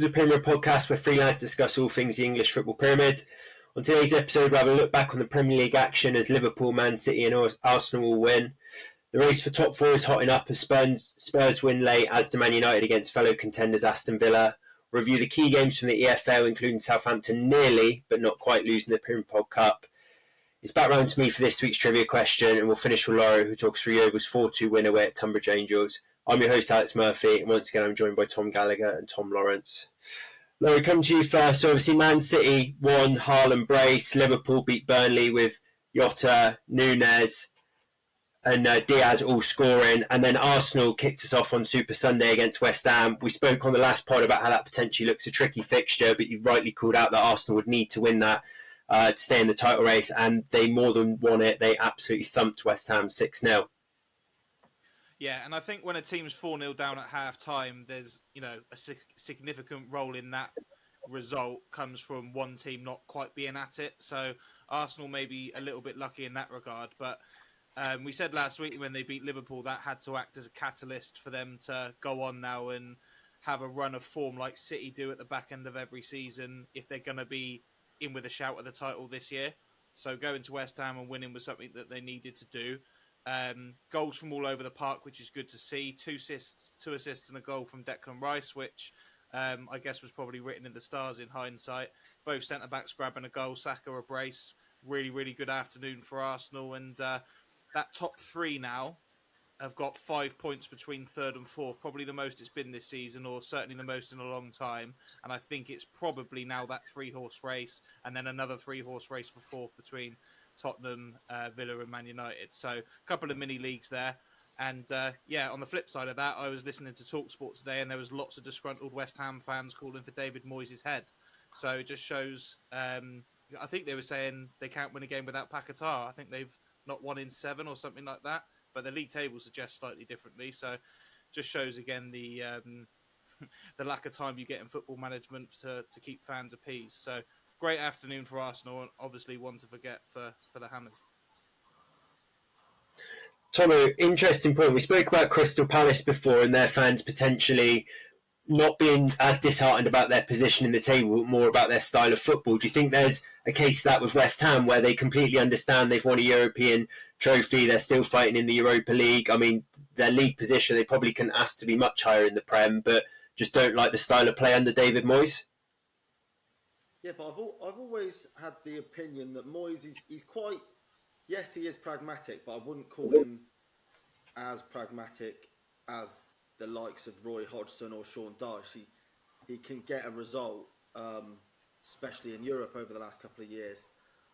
to the Premier Podcast, where three lads discuss all things the English football pyramid. On today's episode, we'll have a look back on the Premier League action as Liverpool, Man City and Arsenal will win. The race for top four is hotting up as Spurs win late, as do Man United against fellow contenders Aston Villa. Review the key games from the EFL, including Southampton nearly, but not quite losing the Premier Pod Cup. It's back round to me for this week's trivia question, and we'll finish with Laura, who talks through Yeovil's 4-2 win away at Tunbridge Angels. I'm your host, Alex Murphy, and once again I'm joined by Tom Gallagher and Tom Lawrence. Laura, come to you first. So obviously Man City won, Haaland brace, Liverpool beat Burnley with Jota, Núñez and Diaz all scoring, and then Arsenal kicked us off on Super Sunday against West Ham. We spoke on the last pod about how that potentially looks a tricky fixture, but you rightly called out that Arsenal would need to win that to stay in the title race, and they more than won it. They absolutely thumped West Ham 6-0. Yeah, and I think when a team's 4-0 down at half-time, there's a significant role in that result comes from one team not quite being at it. So Arsenal may be a little bit lucky in that regard, but we said last week when they beat Liverpool that had to act as a catalyst for them to go on now and have a run of form like City do at the back end of every season if they're going to be in with a shout at the title this year. So going to West Ham and winning was something that they needed to do. Goals from all over the park, which is good to see. Two assists and a goal from Declan Rice, which I guess was probably written in the stars in hindsight. Both centre-backs grabbing a goal, Saka a brace. Really, really good afternoon for Arsenal. And that top three now have got 5 points between third and fourth, probably the most it's been this season, or certainly the most in a long time. And I think it's probably now that three-horse race, and then another three-horse race for fourth between Tottenham, Villa and Man United. So a couple of mini leagues there. And on the flip side of that, I was listening to TalkSport today and there was lots of disgruntled West Ham fans calling for David Moyes' head. So it just shows, I think they were saying they can't win a game without Paquetá. I think they've not won in 7 or something like that. But the league table suggests slightly differently. So just shows again the the lack of time you get in football management to keep fans appeased. So great afternoon for Arsenal, and obviously one to forget for the Hammers. Tomo, interesting point. We spoke about Crystal Palace before and their fans potentially not being as disheartened about their position in the table, but more about their style of football. Do you think there's a case of that with West Ham where they completely understand they've won a European trophy, they're still fighting in the Europa League? I mean, their league position, they probably couldn't ask to be much higher in the Prem, but just don't like the style of play under David Moyes? Yeah, but I've always had the opinion that Moyes he's quite, yes, he is pragmatic, but I wouldn't call him as pragmatic as the likes of Roy Hodgson or Sean Dyche. He can get a result, especially in Europe over the last couple of years.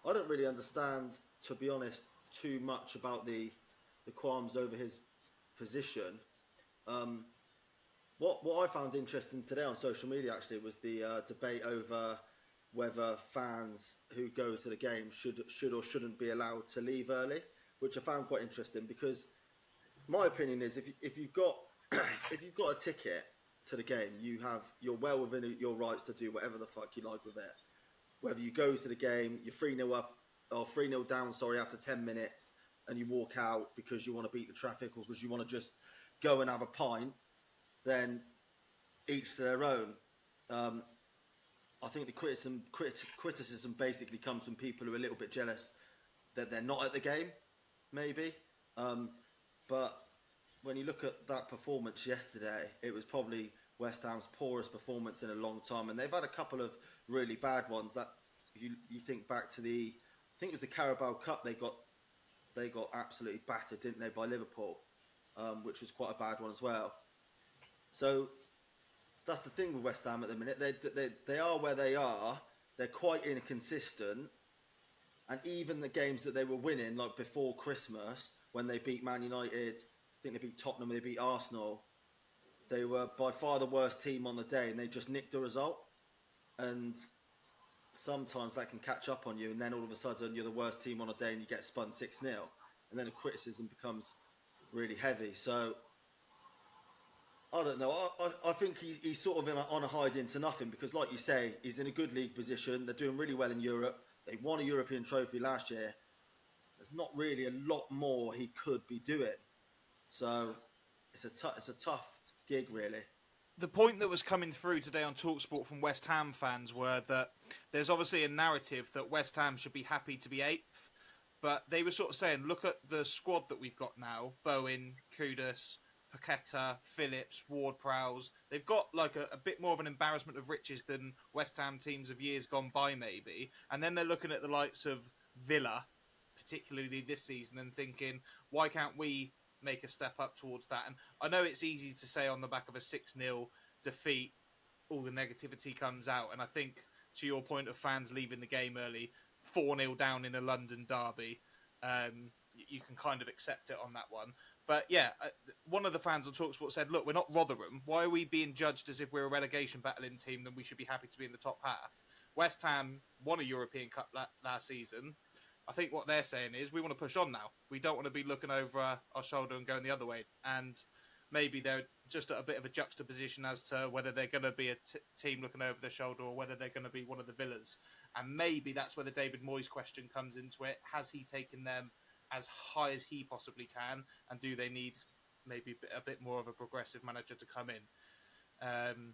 I don't really understand, to be honest, too much about the qualms over his position. What I found interesting today on social media actually was the debate over whether fans who go to the game should or shouldn't be allowed to leave early, which I found quite interesting because my opinion is if you've got a ticket to the game, you're well within your rights to do whatever the fuck you like with it. Whether you go to the game, you're 3-0 up or 3-0 down, after 10 minutes, and you walk out because you want to beat the traffic or because you want to just go and have a pint, then each to their own. I think the criticism basically comes from people who are a little bit jealous that they're not at the game, maybe. But when you look at that performance yesterday, it was probably West Ham's poorest performance in a long time. And they've had a couple of really bad ones. That if you think back to I think it was the Carabao Cup, they got absolutely battered, didn't they, by Liverpool, which was quite a bad one as well. So that's the thing with West Ham at the minute. They are where they are. They're quite inconsistent. And even the games that they were winning, like before Christmas, when they beat Man United, I think they beat Tottenham, they beat Arsenal, they were by far the worst team on the day and they just nicked the result. And sometimes that can catch up on you, and then all of a sudden you're the worst team on a day and you get spun 6-0. And then the criticism becomes really heavy. So I don't know. I think he's sort of on a hide into nothing because, like you say, he's in a good league position. They're doing really well in Europe. They won a European trophy last year. There's not really a lot more he could be doing. So it's a tough gig, really. the point that was coming through today on TalkSport from West Ham fans were that there's obviously a narrative that West Ham should be happy to be 8th, but they were sort of saying, look at the squad that we've got now: Bowen, Kudus, Paqueta, Phillips, Ward-Prowse. They've got like a bit more of an embarrassment of riches than West Ham teams of years gone by, maybe. And then they're looking at the likes of Villa, particularly this season, and thinking, why can't we make a step up towards that? And I know it's easy to say on the back of a 6-0 defeat, all the negativity comes out. And I think, to your point of fans leaving the game early, 4-0 down in a London derby, you can kind of accept it on that one. But yeah, one of the fans on TalkSport said, look, we're not Rotherham. Why are we being judged as if we're a relegation battling team then we should be happy to be in the top half? West Ham won a European Cup last season. I think what they're saying is we want to push on now. We don't want to be looking over our shoulder and going the other way. And maybe they're just at a bit of a juxtaposition as to whether they're going to be a team looking over their shoulder or whether they're going to be one of the Villas. And maybe that's where the David Moyes question comes into it. Has he taken them as high as he possibly can? And do they need maybe a bit more of a progressive manager to come in?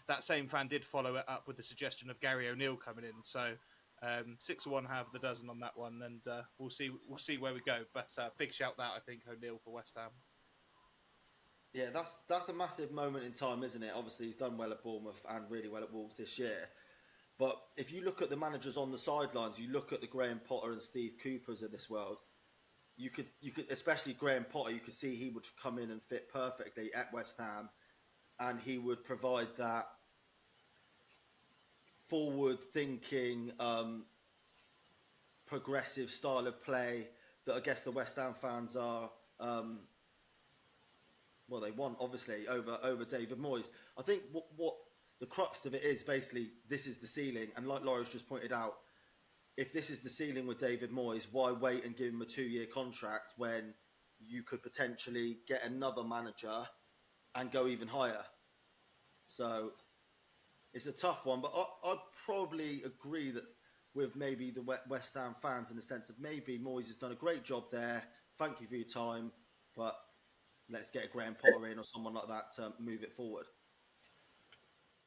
That same fan did follow it up with the suggestion of Gary O'Neill coming in. So 6-1 have the dozen on that one, and we'll see where we go. But big shout out, I think, O'Neill for West Ham. Yeah, that's a massive moment in time, isn't it? Obviously, he's done well at Bournemouth and really well at Wolves this year. But if you look at the managers on the sidelines, you look at the Graham Potter and Steve Coopers of this world. You could, especially Graham Potter, you could see he would come in and fit perfectly at West Ham, and he would provide that forward-thinking, progressive style of play that I guess the West Ham fans are. They want, obviously, over David Moyes. I think what the crux of it is, basically, this is the ceiling. And like Laura's just pointed out, if this is the ceiling with David Moyes, why wait and give him a 2-year contract when you could potentially get another manager and go even higher? So it's a tough one, but I'd probably agree that with maybe the West Ham fans in the sense of maybe Moyes has done a great job there. Thank you for your time, but let's get a Graham Potter in or someone like that to move it forward.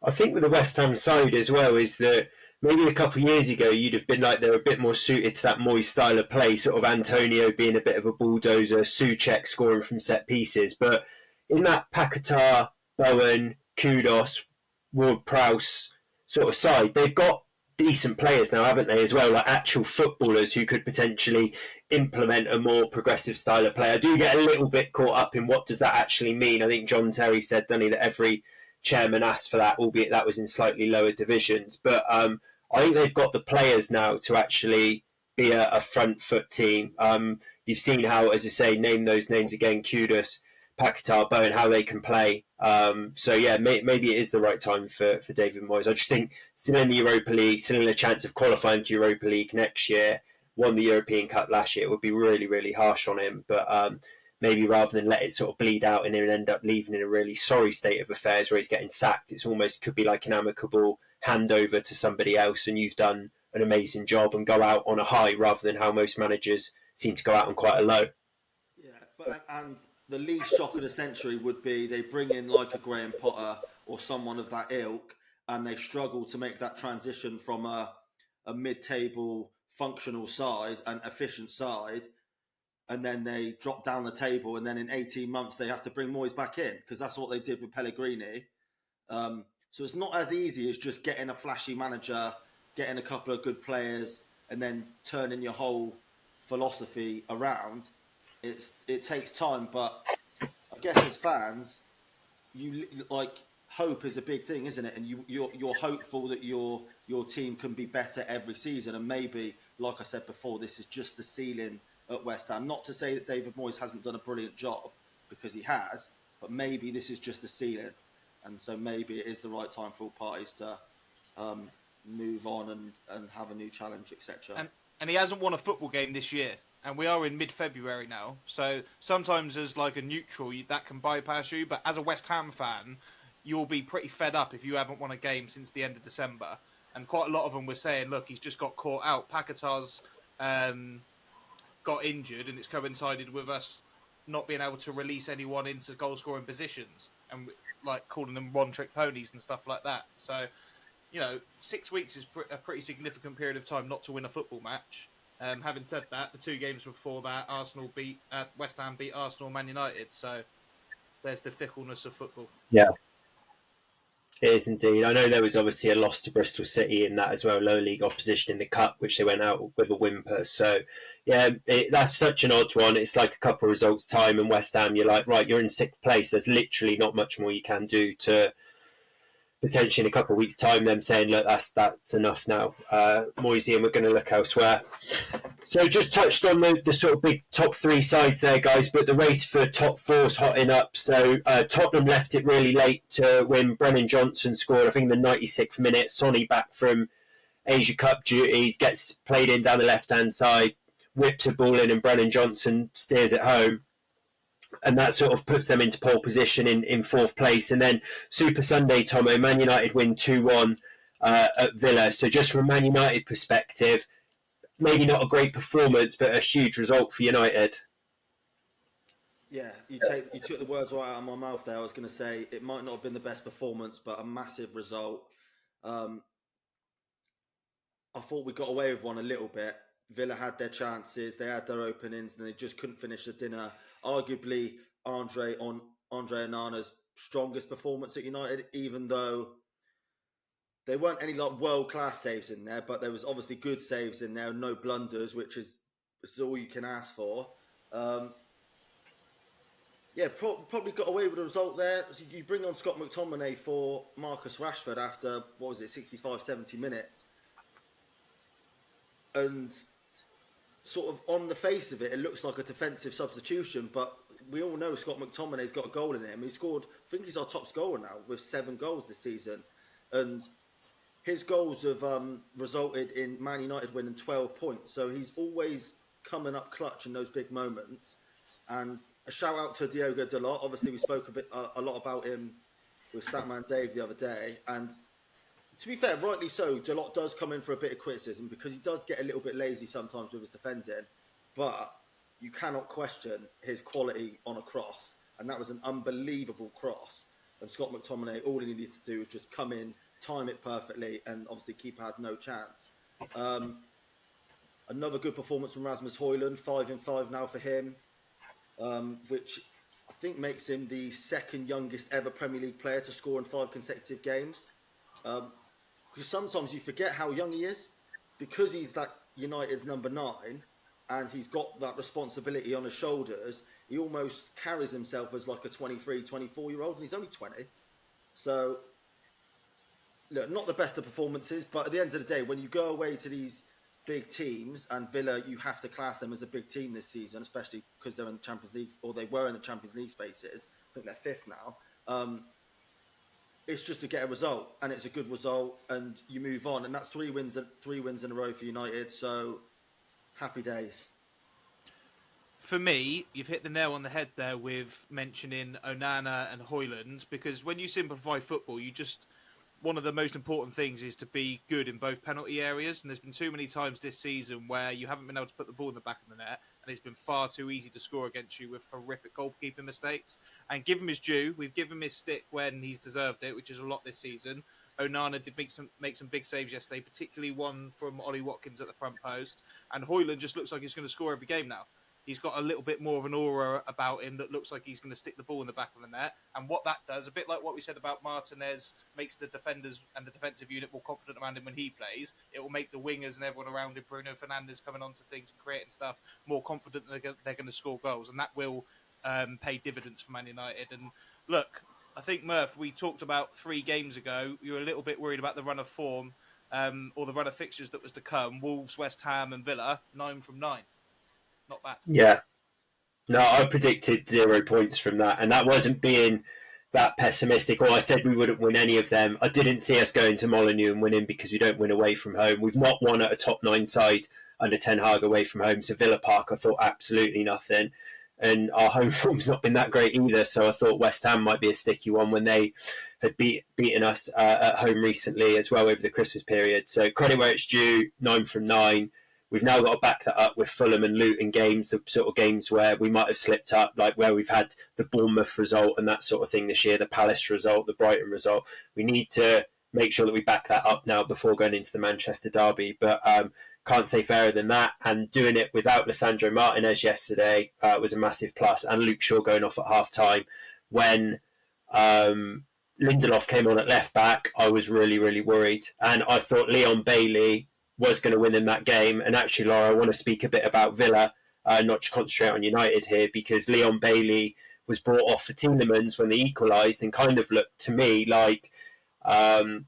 I think with the West Ham side as well is that maybe a couple of years ago you'd have been like they're a bit more suited to that Moyes style of play, sort of Antonio being a bit of a bulldozer, Souček scoring from set pieces. But in that Paqueta, Bowen, Kudus, Ward-Prowse sort of side, they've got decent players now, haven't they, as well, like actual footballers who could potentially implement a more progressive style of play. I do get a little bit caught up in what does that actually mean. I think John Terry said, doesn't he, that every chairman asked for that, albeit that was in slightly lower divisions. But I think they've got the players now to actually be a front foot team. You've seen how, as I say, name those names again, Kudus, Paqueta, Bowen, how they can play. So yeah, maybe it is the right time for David Moyes. I just think still in the Europa League, still in a chance of qualifying to Europa League next year, won the European Cup last year, it would be really, really harsh on him. But maybe rather than let it sort of bleed out and then end up leaving in a really sorry state of affairs where he's getting sacked, it's almost could be like an amicable handover to somebody else and you've done an amazing job and go out on a high rather than how most managers seem to go out on quite a low. Yeah, and the least shock of the century would be they bring in like a Graham Potter or someone of that ilk and they struggle to make that transition from a mid-table functional side and efficient side, and then they drop down the table, and then in 18 months they have to bring Moyes back in because that's what they did with Pellegrini. So it's not as easy as just getting a flashy manager, getting a couple of good players, and then turning your whole philosophy around. It takes time, but I guess as fans, you like hope is a big thing, isn't it? And you're hopeful that your team can be better every season, and maybe, like I said before, this is just the ceiling at West Ham. Not to say that David Moyes hasn't done a brilliant job, because he has, but maybe this is just the ceiling, and so maybe it is the right time for all parties to move on and have a new challenge, etc. And he hasn't won a football game this year. And we are in mid-February now. So sometimes as like a neutral, that can bypass you. But as a West Ham fan, you'll be pretty fed up if you haven't won a game since the end of December. And quite a lot of them were saying, look, he's just got caught out. Paqueta's got injured and it's coincided with us not being able to release anyone into goal scoring positions and like calling them one trick ponies and stuff like that. So, 6 weeks is a pretty significant period of time not to win a football match. Having said that, the 2 games before that, West Ham beat Arsenal and Man United. So there's the fickleness of football. Yeah, it is indeed. I know there was obviously a loss to Bristol City in that as well, lower league opposition in the Cup, which they went out with a whimper. So, yeah, that's such an odd one. It's like a couple of results time, and West Ham, you're like, right, you're in 6th place. There's literally not much more you can do to potentially in a couple of weeks' time them saying, look, that's enough now. Moyes, and we're going to look elsewhere. So just touched on the sort of big top 3 sides there, guys, but the race for top 4's hotting up. So Tottenham left it really late to when Brennan Johnson scored, I think in the 96th minute. Sonny back from Asia Cup duties, gets played in down the left-hand side, whips a ball in, and Brennan Johnson steers it home. And that sort of puts them into pole position in 4th place. And then Super Sunday, Tomo, Man United win 2-1 at Villa. So just from a Man United perspective, maybe not a great performance, but a huge result for United. Yeah, you took the words right out of my mouth there. I was going to say it might not have been the best performance, but a massive result. I thought we got away with one a little bit. Villa had their chances, they had their openings, and they just couldn't finish the dinner. Arguably, Andre Onana's strongest performance at United, even though there weren't any like world-class saves in there, but there was obviously good saves in there, no blunders, which is all you can ask for. Probably got away with the result there. So you bring on Scott McTominay for Marcus Rashford after, 65, 70 minutes. And sort of on the face of it, it looks like a defensive substitution, but we all know Scott McTominay's got a goal in him. He scored, I think he's our top scorer now with 7 goals this season. And his goals have resulted in Man United winning 12 points. So he's always coming up clutch in those big moments. And a shout out to Diogo Dalot. Obviously, we spoke a lot about him with Statman Dave the other day. And to be fair, rightly so, Dalot does come in for a bit of criticism because he does get a little bit lazy sometimes with his defending. But you cannot question his quality on a cross. And that was an unbelievable cross. And Scott McTominay, all he needed to do was just come in, time it perfectly, and obviously keeper had no chance. Another good performance from Rasmus Højlund, 5 in 5 now for him, which I think makes him the 2nd youngest ever Premier League player to score in 5 consecutive games. Because sometimes you forget how young he is, because he's that United's number 9 and he's got that responsibility on his shoulders. He almost carries himself as like a 23, 24-year-old, and he's only 20. So, look, not the best of performances, but at the end of the day, when you go away to these big teams, and Villa, you have to class them as a big team this season, especially because they're in the Champions League, or they were in the Champions League spaces. I think they're 5th now. It's just to get a result, and it's a good result, and you move on, and that's 3 wins in a row for United. So, happy days. For me, you've hit the nail on the head there with mentioning Onana and Højlund, because when you simplify football, one of the most important things is to be good in both penalty areas. And there's been too many times this season where you haven't been able to put the ball in the back of the net, and it's been far too easy to score against you with horrific goalkeeping mistakes. And give him his due. We've given him his stick when he's deserved it, which is a lot this season. Onana did make some big saves yesterday, particularly one from Ollie Watkins at the front post. And Højlund just looks like he's going to score every game now. He's got a little bit more of an aura about him that looks like he's going to stick the ball in the back of the net. And what that does, a bit like what we said about Martinez, makes the defenders and the defensive unit more confident around him when he plays. It will make the wingers and everyone around him, Bruno Fernandes coming onto things and creating stuff, more confident that they're going to score goals. And that will pay dividends for Man United. And look, I think, Murph, we talked about 3 games ago, you were a little bit worried about the run of form or the run of fixtures that was to come. Wolves, West Ham and Villa, 9 from 9. Not bad. Yeah. No, I predicted 0 points from that, and that wasn't being that pessimistic. Or I said we wouldn't win any of them. I didn't see us going to Molineux and winning because we don't win away from home. We've not won at a top 9 side under Ten Hag away from home. So Villa Park, I thought absolutely nothing. And our home form's not been that great either. So I thought West Ham might be a sticky one when they had beaten us at home recently as well over the Christmas period. So credit where it's due, 9 from 9. we've now got to back that up with Fulham and Luton games, the sort of games where we might have slipped up, like where we've had the Bournemouth result and that sort of thing this year, the Palace result, the Brighton result. We need to make sure that we back that up now before going into the Manchester derby. But can't say fairer than that. And doing it without Lissandro Martinez yesterday was a massive plus. And Luke Shaw going off at half time when Lindelof came on at left back, I was really, really worried. And I thought Leon Bailey was going to win in that game. And actually, Laura, I want to speak a bit about Villa, not to concentrate on United here, because Leon Bailey was brought off for Tielemans when they equalised and kind of looked to me like Unai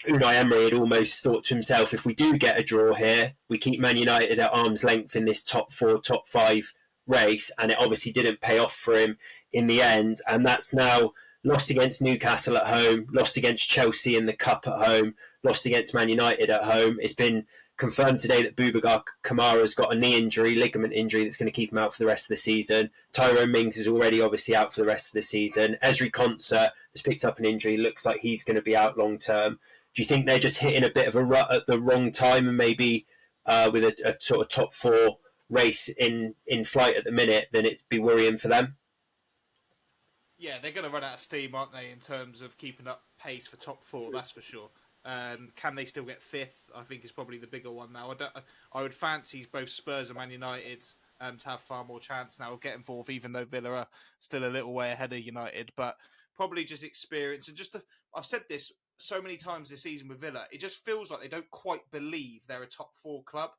Emery had almost thought to himself, if we do get a draw here, we keep Man United at arm's length in this top 4, top 5 race. And it obviously didn't pay off for him in the end. And that's now lost against Newcastle at home, lost against Chelsea in the Cup at home, lost against Man United at home. It's been confirmed today that Boubacar Kamara's got a knee injury, ligament injury, that's going to keep him out for the rest of the season. Tyrone Mings is already obviously out for the rest of the season. Ezri Konsa has picked up an injury. Looks like he's going to be out long term. Do you think they're just hitting a bit of a rut at the wrong time and maybe with a sort of top 4 race in flight at the minute, then it'd be worrying for them? Yeah, they're going to run out of steam, aren't they, in terms of keeping up pace for top 4, that's for sure. Can they still get 5th? I think is probably the bigger one now. I would fancy both Spurs and Man United to have far more chance now of getting 4th, even though Villa are still a little way ahead of United. But probably just experience and I've said this so many times this season with Villa, it just feels like they don't quite believe they're a top 4 club.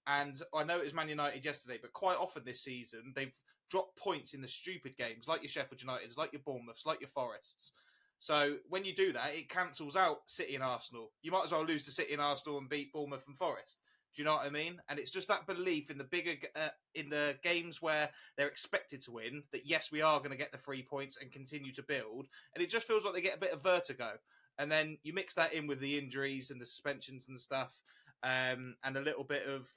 And I know it was Man United yesterday, but quite often this season they've dropped points in the stupid games, like your Sheffield Uniteds, like your Bournemouths, like your Forests. So when you do that, it cancels out City and Arsenal. You might as well lose to City and Arsenal and beat Bournemouth and Forest. Do you know what I mean? And it's just that belief in the bigger, in the games where they're expected to win, that yes, we are going to get the 3 points and continue to build. And it just feels like they get a bit of vertigo. And then you mix that in with the injuries and the suspensions and stuff, and a little bit of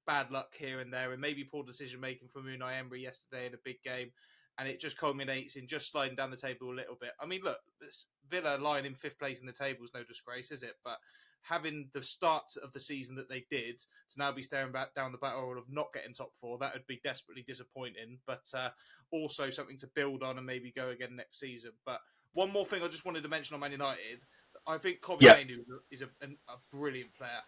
bad luck here and there, and maybe poor decision making from Unai Emery yesterday in a big game. And it just culminates in just sliding down the table a little bit. I mean, look, Villa lying in 5th place in the table is no disgrace, is it? But having the start of the season that they did to now be staring back down the barrel of not getting top 4, that would be desperately disappointing. But also something to build on and maybe go again next season. But one more thing I just wanted to mention on Man United. I think Kobe Mainoo is a brilliant player.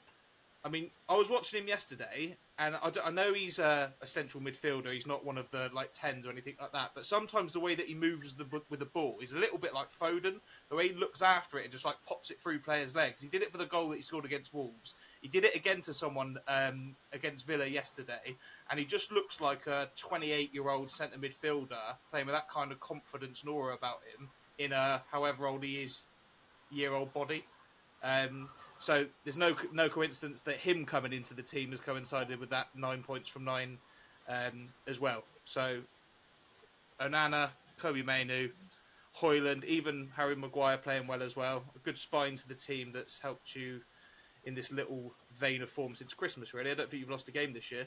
I mean, I was watching him yesterday, and I know he's a central midfielder. He's not one of the 10s or anything like that. But sometimes the way that he moves with the ball is a little bit like Foden. The way he looks after it and just pops it through players' legs. He did it for the goal that he scored against Wolves. He did it again to someone against Villa yesterday, and he just looks like a 28-year-old centre midfielder playing with that kind of confidence and aura about him in a however old he is year-old body. So there's no coincidence that him coming into the team has coincided with that 9 points from 9 as well. So Onana, Kobe Mainoo, Højlund, even Harry Maguire playing well as well. A good spine to the team that's helped you in this little vein of form since Christmas, really. I don't think you've lost a game this year.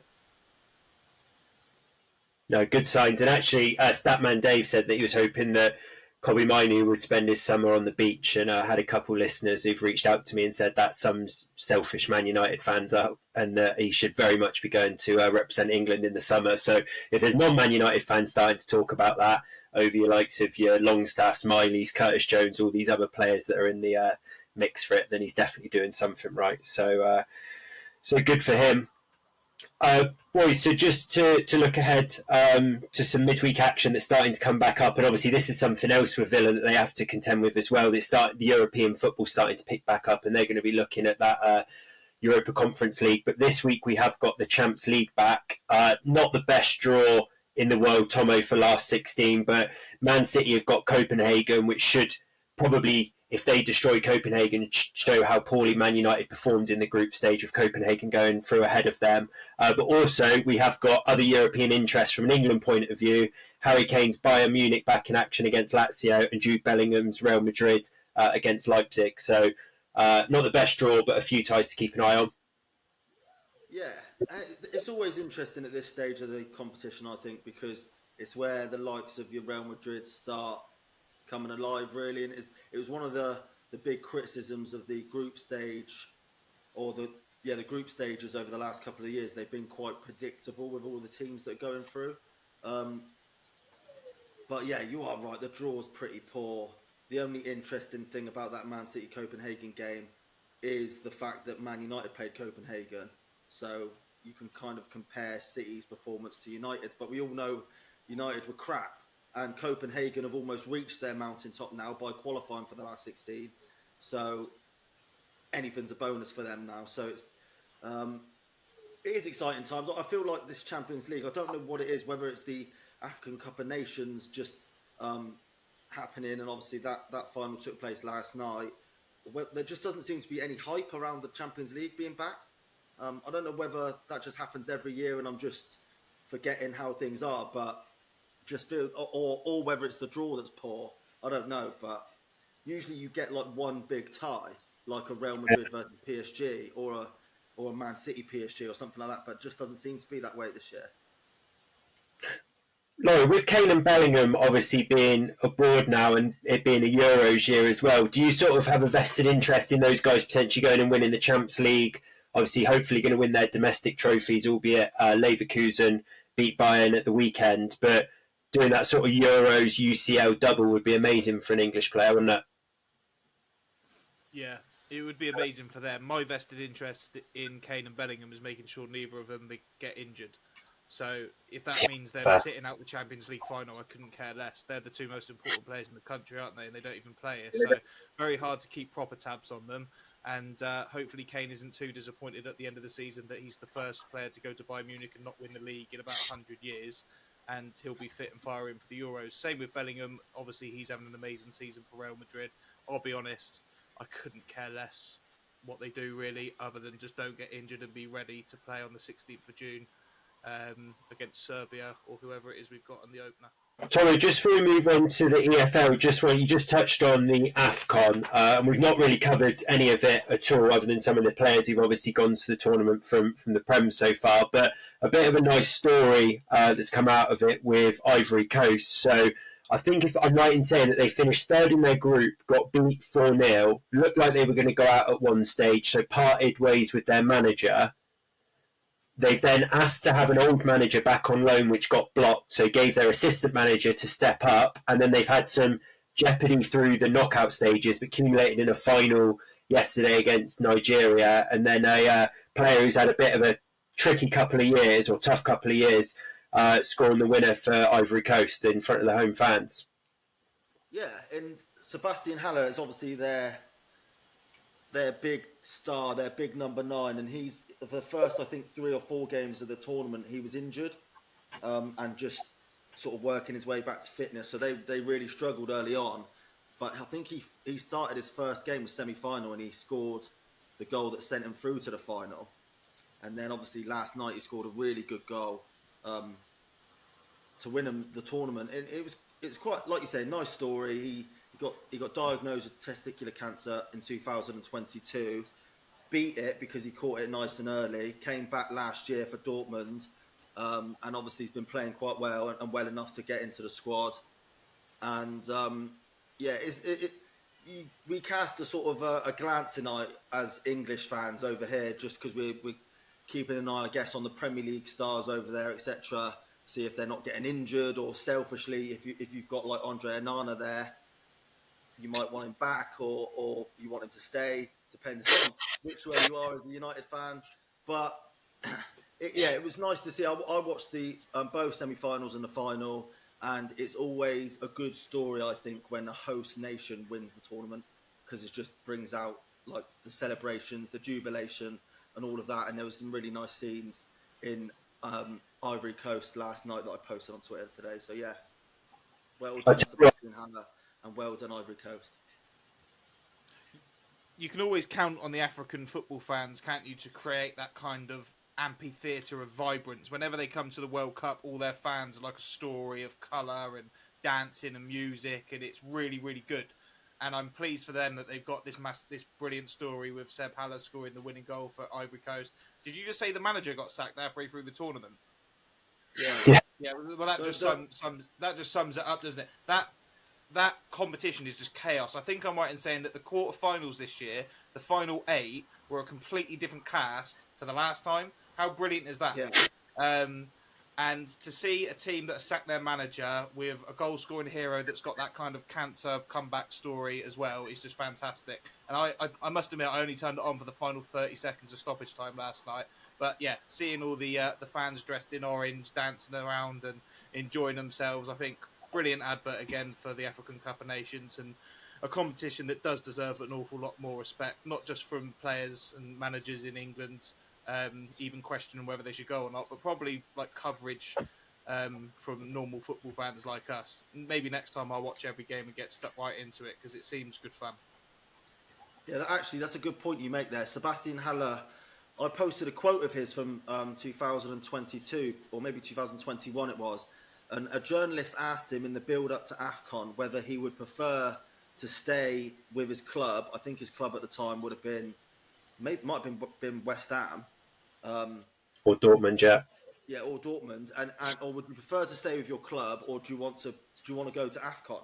No, good signs. And actually, Statman Dave said that he was hoping that Kobe Mainoo would spend his summer on the beach, and I had a couple of listeners who've reached out to me and said that sums selfish Man United fans up, and that he should very much be going to represent England in the summer. So if there's non-Man United fans starting to talk about that over your likes of your Longstaff, Smileys, Curtis Jones, all these other players that are in the mix for it, then he's definitely doing something right. So good for him. Boys, so just to look ahead to some midweek action that's starting to come back up, and obviously this is something else with Villa that they have to contend with as well. The European football starting to pick back up, and they're going to be looking at that Europa Conference League. But this week we have got the Champs League back. Not the best draw in the world, Tomo, for last 16, but Man City have got Copenhagen, which should probably, if they destroy Copenhagen, show how poorly Man United performed in the group stage, with Copenhagen going through ahead of them. But also, we have got other European interests from an England point of view. Harry Kane's Bayern Munich back in action against Lazio, and Jude Bellingham's Real Madrid against Leipzig. So not the best draw, but a few ties to keep an eye on. Yeah, it's always interesting at this stage of the competition, I think, because it's where the likes of your Real Madrid start coming alive, really. And it was one of the big criticisms of the group stage, or the the group stages over the last couple of years, they've been quite predictable with all the teams that are going through. But yeah, you are right. The draw's pretty poor. The only interesting thing about that Man City Copenhagen game is the fact that Man United played Copenhagen. So you can kind of compare City's performance to United's. But we all know United were crap. And Copenhagen have almost reached their mountaintop now by qualifying for the last 16. So anything's a bonus for them now. So it is exciting times. I feel like this Champions League, I don't know what it is, whether it's the African Cup of Nations just happening, and obviously that final took place last night. There just doesn't seem to be any hype around the Champions League being back. I don't know whether that just happens every year and I'm just forgetting how things are, but just feel, or whether it's the draw that's poor. I don't know, but usually you get like one big tie, like a Real Madrid versus PSG or a Man City PSG or something like that, but it just doesn't seem to be that way this year. Laurie, with Kane and Bellingham obviously being abroad now and it being a Euros year as well, do you sort of have a vested interest in those guys potentially going and winning the Champions League? Obviously, hopefully going to win their domestic trophies, albeit Leverkusen beat Bayern at the weekend. But doing that sort of Euros UCL double would be amazing for an English player, wouldn't it? Yeah, it would be amazing for them. My vested interest in Kane and Bellingham is making sure neither of them get injured. So if that means they're sitting out the Champions League final, I couldn't care less. They're the two most important players in the country, aren't they? And they don't even play it. So very hard to keep proper tabs on them. And hopefully Kane isn't too disappointed at the end of the season that he's the first player to go to Bayern Munich and not win the league in about 100 years. And he'll be fit and firing for the Euros. Same with Bellingham. Obviously, he's having an amazing season for Real Madrid. I'll be honest, I couldn't care less what they do, really, other than just don't get injured and be ready to play on the 16th of June. Against Serbia or whoever it is we've got on the opener. Tommy, just before we move on to the EFL, you just touched on the AFCON, and we've not really covered any of it at all, other than some of the players who've obviously gone to the tournament from the Prem so far. But a bit of a nice story that's come out of it with Ivory Coast. So I think if I'm right in saying that they finished third in their group, got beat 4-0, looked like they were going to go out at one stage, so parted ways with their manager. They've then asked to have an old manager back on loan, which got blocked, so gave their assistant manager to step up. And then they've had some jeopardy through the knockout stages, but accumulated in a final yesterday against Nigeria. And then a player who's had a bit of a tricky couple of years, or tough couple of years, scoring the winner for Ivory Coast in front of the home fans. Yeah, and Sebastian Haller is obviously their big star, their big number 9, and he's for the first, I think, 3 or 4 games of the tournament, he was injured and just sort of working his way back to fitness. So they really struggled early on, but I think he started his first game was semi-final and he scored the goal that sent him through to the final. And then obviously last night he scored a really good goal to win him the tournament. And it's quite, like you say, a nice story. He got diagnosed with testicular cancer in 2022, beat it because he caught it nice and early, came back last year for Dortmund, and obviously he's been playing quite well and well enough to get into the squad. And we cast a sort of a glance tonight as English fans over here, just because we're keeping an eye, I guess, on the Premier League stars over there, etc. See if they're not getting injured, or selfishly, if you've got like Andre Onana there, you might want him back, or you want him to stay. Depends on which way you are as a United fan. But it was nice to see. I watched the both semi-finals and the final, and it's always a good story, I think, when a host nation wins the tournament, because it just brings out like the celebrations, the jubilation, and all of that. And there was some really nice scenes in Ivory Coast last night that I posted on Twitter today. So yeah, well done, Sebastian Haller. And well done, Ivory Coast. You can always count on the African football fans, can't you, to create that kind of amphitheatre of vibrance. Whenever they come to the World Cup, all their fans are like a story of colour and dancing and music, and it's really, really good. And I'm pleased for them that they've got this brilliant story with Seb Haller scoring the winning goal for Ivory Coast. Did you just say the manager got sacked halfway through the tournament? Yeah. Yeah. Well, that just sums it up, doesn't it? that competition is just chaos. I think I'm right in saying that the quarterfinals this year, the final 8, were a completely different cast to the last time. How brilliant is that? Yeah. And to see a team that has sacked their manager with a goal-scoring hero that's got that kind of cancer comeback story as well is just fantastic. And I must admit, I only turned it on for the final 30 seconds of stoppage time last night. But yeah, seeing all the fans dressed in orange, dancing around and enjoying themselves, I think brilliant advert again for the African Cup of Nations, and a competition that does deserve an awful lot more respect, not just from players and managers in England, even questioning whether they should go or not, but probably like coverage from normal football fans like us. Maybe next time I'll watch every game and get stuck right into it because it seems good fun. Yeah, actually, that's a good point you make there. Sebastian Haller, I posted a quote of his from 2022, or maybe 2021 it was, and a journalist asked him in the build-up to AFCON whether he would prefer to stay with his club. I think his club at the time would have been, might have been West Ham. Or Dortmund, yeah. Yeah, or Dortmund, and or would you prefer to stay with your club, or do you want to go to AFCON?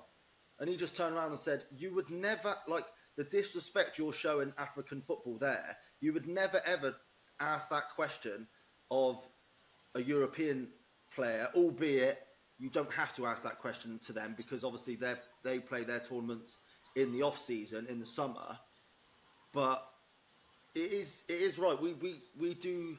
And he just turned around and said, "You would never, like, the disrespect you're showing African football there. You would never ever ask that question of a European player, albeit you don't have to ask that question to them because obviously they play their tournaments in the off season in the summer. But it is right. We do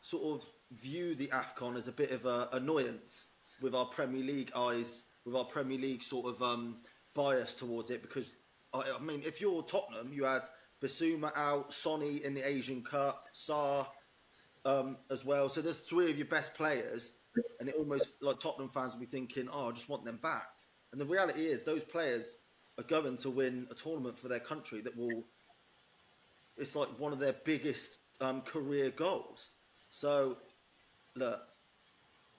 sort of view the AFCON as a bit of an annoyance with our Premier League eyes, with our Premier League sort of bias towards it. Because I mean, if you're Tottenham, you had Bissouma out, Sonny in the Asian Cup, Sarr as well. So there's 3 of your best players, and it almost like Tottenham fans will be thinking, "Oh, I just want them back." And the reality is, those players are going to win a tournament for their country that will. It's like one of their biggest career goals. So, look,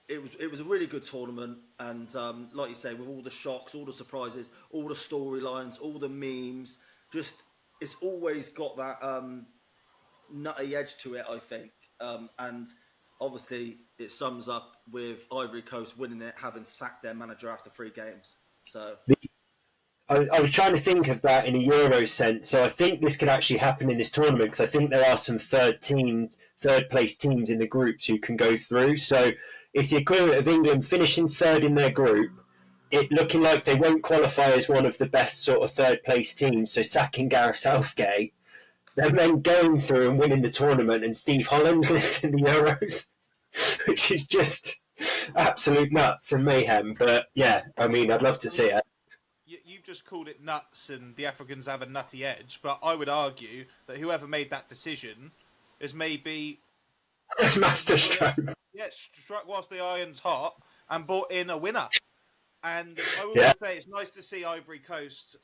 it was a really good tournament, and like you say, with all the shocks, all the surprises, all the storylines, all the memes, just it's always got that nutty edge to it, I think. And obviously, it sums up with Ivory Coast winning it, having sacked their manager after 3 games. So. I was trying to think of that in a Euro sense. So I think this could actually happen in this tournament because I think there are some third place teams in the groups who can go through. So it's the equivalent of England finishing third in their group, it looking like they won't qualify as one of the best sort of third place teams. So sacking Gareth Southgate, then going through and winning the tournament, and Steve Holland lifting the Euros, which is just absolute nuts and mayhem. But yeah, I mean, I'd love to see it. You've just called it nuts and the Africans have a nutty edge, but I would argue that whoever made that decision is maybe masterstroke. Yeah, struck whilst the iron's hot and brought in a winner. And I will say it's nice to see Ivory Coast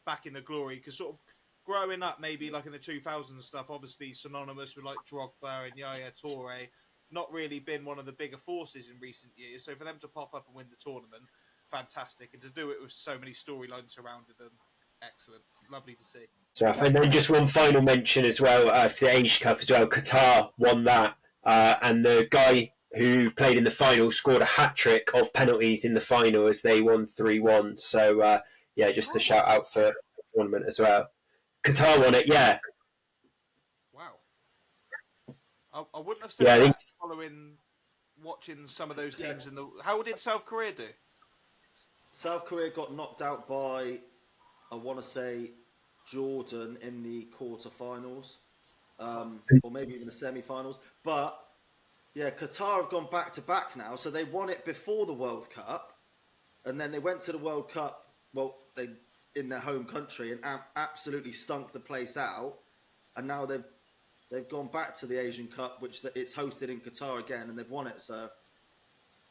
back in the glory, because sort of growing up, maybe like in the 2000s stuff, obviously synonymous with like Drogba and Yaya Toure, not really been one of the bigger forces in recent years. So for them to pop up and win the tournament, fantastic, and to do it with so many storylines surrounding them, excellent, lovely to see. And then just one final mention as well for the Asia Cup as well. Qatar won that, and the guy who played in the final scored a hat-trick of penalties in the final as they won 3-1. So yeah, just a shout out for the tournament as well. Qatar won it, yeah. Wow. I wouldn't have said that following watching some of those teams in the. How did South Korea do? South Korea got knocked out by, I want to say, Jordan in the quarterfinals, or maybe even the semi-finals. But yeah, Qatar have gone back to back now. So they won it before the World Cup, and then they went to the World Cup. Well, they in their home country and absolutely stunk the place out. And now they've gone back to the Asian Cup, which it's hosted in Qatar again, and they've won it. So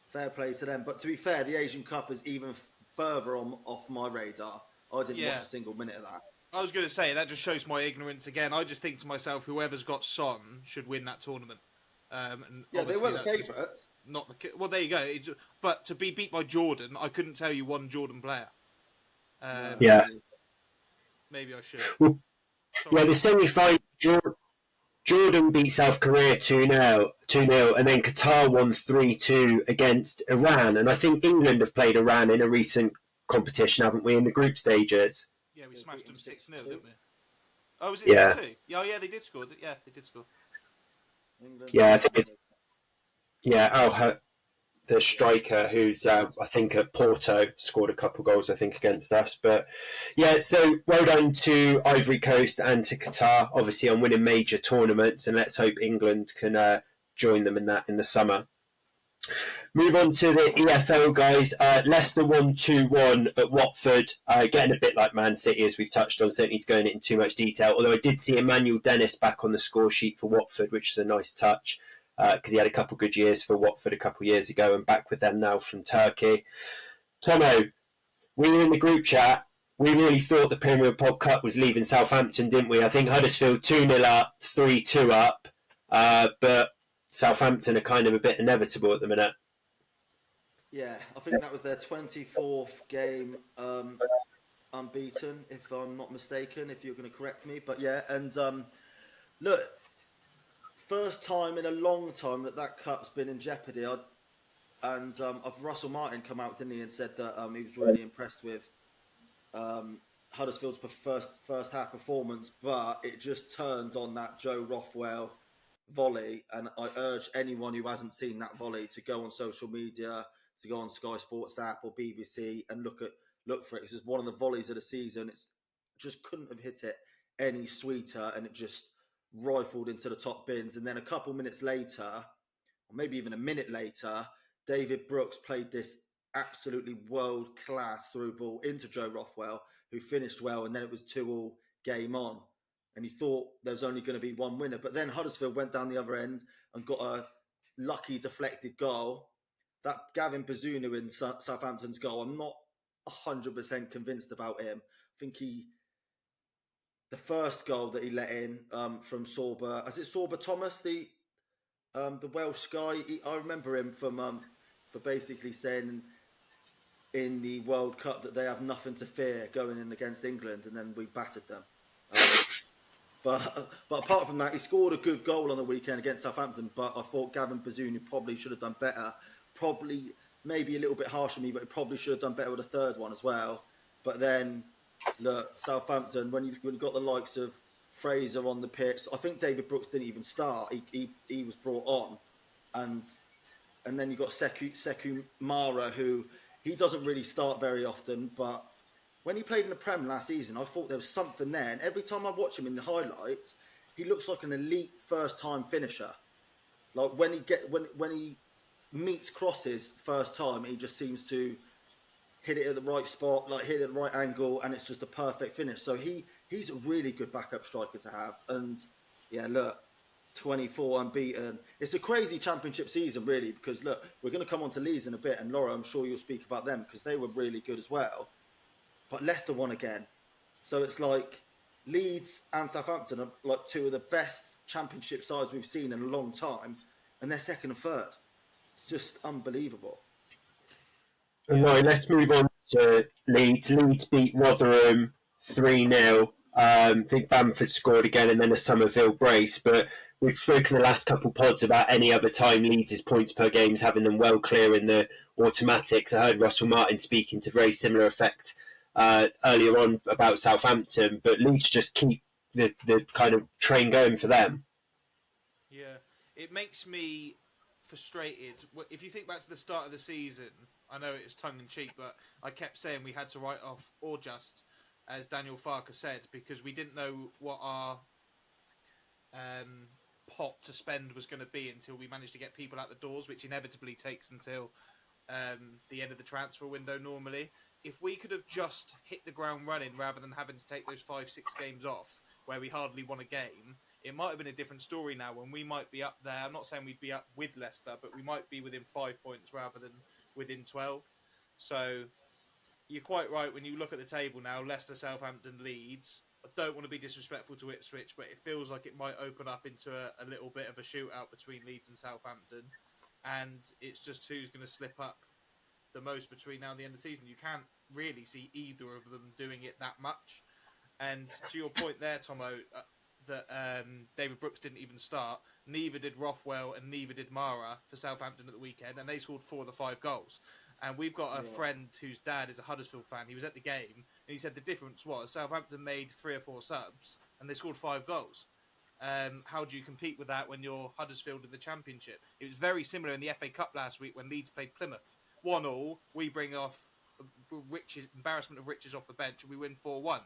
fair play to them. But to be fair, the Asian Cup is even further off my radar. I didn't watch a single minute of that. I was going to say, that just shows my ignorance again. I just think to myself, whoever's got Son should win that tournament. And yeah, they were the favourites. Well, there you go. But to be beat by Jordan, I couldn't tell you one Jordan player. Yeah. Maybe I should. Well, the semi-final, Jordan beat South Korea 2-0, and then Qatar won 3-2 against Iran. And I think England have played Iran in a recent competition, haven't we, in the group stages? Yeah, we smashed them 6-0, didn't we? Oh, was it Yeah. 6-2? Oh, yeah, they did score. Yeah, they did score. England, Yeah, I think it's the striker who's I think at Porto scored a couple goals I think against us. But yeah, so well done to Ivory Coast and to Qatar, obviously on winning major tournaments, and let's hope England can join them in that in the summer. Move on to the EFL guys. Leicester won 2-1 at Watford, getting a bit like Man City as we've touched on, so don't need to go into too much detail, although I did see Emmanuel Dennis back on the score sheet for Watford, which is a nice touch because he had a couple of good years for Watford a couple of years ago and back with them now from Turkey. Tomo, we were in the group chat. We really thought the Premier Pod Cup was leaving Southampton, didn't we? I think Huddersfield 2-0 up, 3-2 up, but Southampton are kind of a bit inevitable at the minute. Yeah, I think that was their 24th game unbeaten, if I'm not mistaken, if you're going to correct me. But yeah, and look, first time in a long time that cup's been in jeopardy. Russell Martin come out, didn't he, and said that he was really impressed with Huddersfield's first half performance, but it just turned on that Joe Rothwell volley. And I urge anyone who hasn't seen that volley to go on social media, to go on Sky Sports app or BBC and look for it. It's just one of the volleys of the season. It's just couldn't have hit it any sweeter, and it just rifled into the top bins. And then a couple minutes later, or maybe even a minute later, David Brooks played this absolutely world-class through ball into Joe Rothwell, who finished well, and then it was 2-2 game on. And you thought there was only going to be one winner. But then Huddersfield went down the other end and got a lucky deflected goal. That Gavin Bazunu in Southampton's goal, I'm not 100% convinced about him. I think the first goal that he let in from Sorba, is it Sorba Thomas, the Welsh guy? I remember him from for basically saying in the World Cup that they have nothing to fear going in against England, and then we battered them. But apart from that, he scored a good goal on the weekend against Southampton. But I thought Gavin Bazunu probably should have done better. Probably maybe a little bit harsh on me, but he probably should have done better with a third one as well. But then, look, Southampton, when you got the likes of Fraser on the pitch, I think David Brooks didn't even start. He was brought on, and then you got Sekou Mara, who he doesn't really start very often, but when he played in the Prem last season, I thought there was something there. And every time I watch him in the highlights, he looks like an elite first-time finisher. Like when he meets crosses first time, he just seems to hit it at the right spot, like hit it at the right angle, and it's just a perfect finish. So he's a really good backup striker to have. And yeah, look, 24 unbeaten. It's a crazy championship season, really, because look, we're going to come on to Leeds in a bit, and Laura, I'm sure you'll speak about them because they were really good as well. But Leicester won again. So it's like Leeds and Southampton are like two of the best championship sides we've seen in a long time, and they're second and third. It's just unbelievable. Right, let's move on to Leeds. Leeds beat Rotherham 3-0. I think Bamford scored again and then a Somerville brace. But we've spoken the last couple pods about any other time Leeds' points per games having them well clear in the automatics. I heard Russell Martin speaking to very similar effect earlier on about Southampton. But Leeds just keep the kind of train going for them. Yeah, it makes me frustrated. If you think back to the start of the season, I know it's tongue-in-cheek, but I kept saying we had to write off or just, as Daniel Farker said, because we didn't know what our pot to spend was going to be until we managed to get people out the doors, which inevitably takes until the end of the transfer window normally. If we could have just hit the ground running rather than having to take those 5-6 games off where we hardly won a game, it might have been a different story now when we might be up there. I'm not saying we'd be up with Leicester, but we might be within 5 points rather than within 12. So you're quite right when you look at the table now, Leicester, Southampton, Leeds. I don't want to be disrespectful to Ipswich, but it feels like it might open up into a little bit of a shootout between Leeds and Southampton. And it's just who's going to slip up the most between now and the end of the season. You can't really see either of them doing it that much. And to your point there, Tomo, that David Brooks didn't even start, neither did Rothwell and neither did Mara for Southampton at the weekend, and they scored 4 of the 5 goals. And we've got a friend whose dad is a Huddersfield fan. He was at the game, and he said the difference was Southampton made 3 or 4 subs, and they scored 5 goals. How do you compete with that when you're Huddersfield in the Championship? It was very similar in the FA Cup last week when Leeds played Plymouth. 1-1, we bring off embarrassment of riches off the bench, and we win 4-1.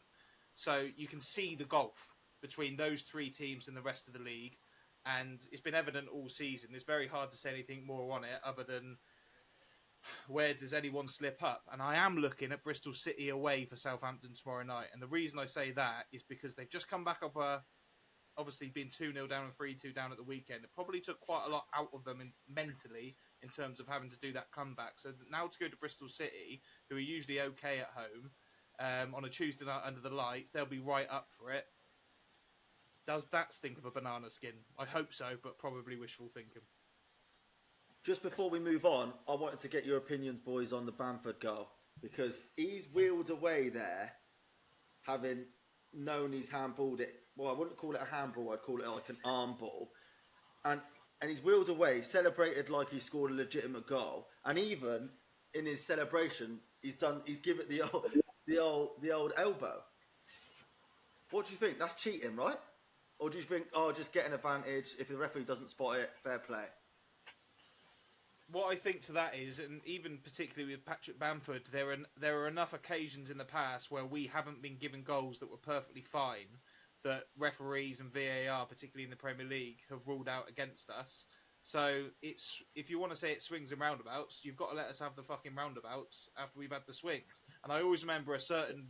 So you can see the gulf between those 3 teams and the rest of the league, and it's been evident all season. It's very hard to say anything more on it other than where does anyone slip up? And I am looking at Bristol City away for Southampton tomorrow night. And the reason I say that is because they've just come back off obviously being 2-0 down and 3-2 down at the weekend. It probably took quite a lot out of them mentally in terms of having to do that comeback. So now to go to Bristol City, who are usually okay at home, on a Tuesday night under the lights, they'll be right up for it. Does that stink of a banana skin? I hope so, but probably wishful thinking. Just before we move on, I wanted to get your opinions, boys, on the Bamford goal, because he's wheeled away there, having known he's handballed it. Well, I wouldn't call it a handball, I'd call it like an arm ball. And he's wheeled away, celebrated like he scored a legitimate goal, and even in his celebration, he's given the old elbow. What do you think? That's cheating, right? Or do you think, just get an advantage, if the referee doesn't spot it, fair play? What I think to that is, and even particularly with Patrick Bamford, there are enough occasions in the past where we haven't been given goals that were perfectly fine, that referees and VAR, particularly in the Premier League, have ruled out against us. So if you want to say it swings and roundabouts, you've got to let us have the fucking roundabouts after we've had the swings. And I always remember a certain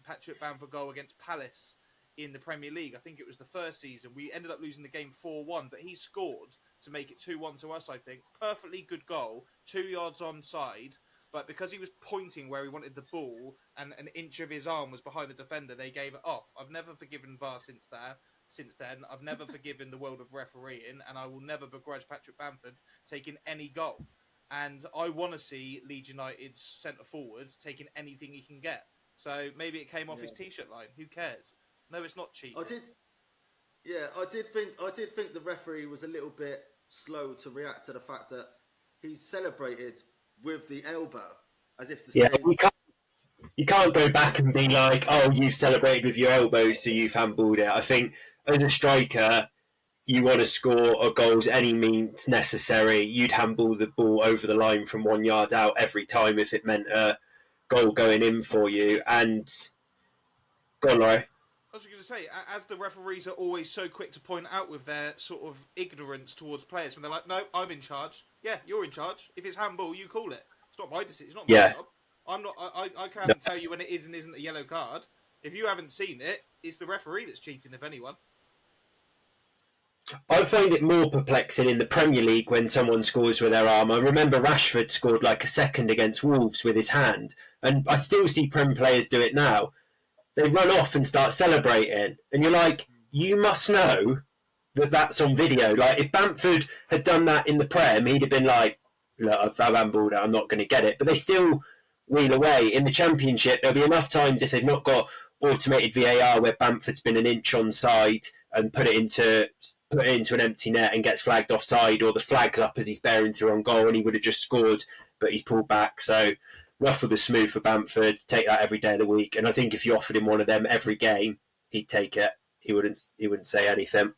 Patrick Bamford goal against Palace in the Premier League. I think it was the first season. We ended up losing the game 4-1, but he scored to make it 2-1 to us, I think. Perfectly good goal, 2 yards onside, but because he was pointing where he wanted the ball and an inch of his arm was behind the defender, they gave it off. I've never forgiven VAR since then. I've never forgiven the world of refereeing, and I will never begrudge Patrick Bamford taking any goal. And I want to see Leeds United's centre-forward taking anything he can get. So maybe it came off his T-shirt line. Who cares? No, it's not cheating. I did think the referee was a little bit slow to react to the fact that he celebrated with the elbow, as if to say... You can't go back and be like, oh, you've celebrated with your elbow, so you've handballed it. I think as a striker, you want to score goals any means necessary. You'd handball the ball over the line from 1 yard out every time if it meant a goal going in for you. And go on, Laurie. I was going to say, as the referees are always so quick to point out with their sort of ignorance towards players, when they're like, no, I'm in charge. Yeah, you're in charge. If it's handball, you call it. It's not my decision. It's not my job. I'm not. I can't tell you when it is and isn't a yellow card. If you haven't seen it, it's the referee that's cheating, if anyone. I find it more perplexing in the Premier League when someone scores with their arm. I remember Rashford scored like a second against Wolves with his hand, and I still see Prem players do it now. They run off and start celebrating, and you're like, you must know that that's on video. Like, if Bamford had done that in the Prem, he'd have been like, look, I've handballed it, I'm not going to get it. But they still wheel away. In the Championship, there'll be enough times if they've not got automated VAR where Bamford's been an inch onside and put it into an empty net and gets flagged offside, or the flag's up as he's bearing through on goal and he would have just scored, but he's pulled back. So rough with the smooth for Bamford. Take that every day of the week. And I think if you offered him one of them every game, he'd take it. He wouldn't say anything.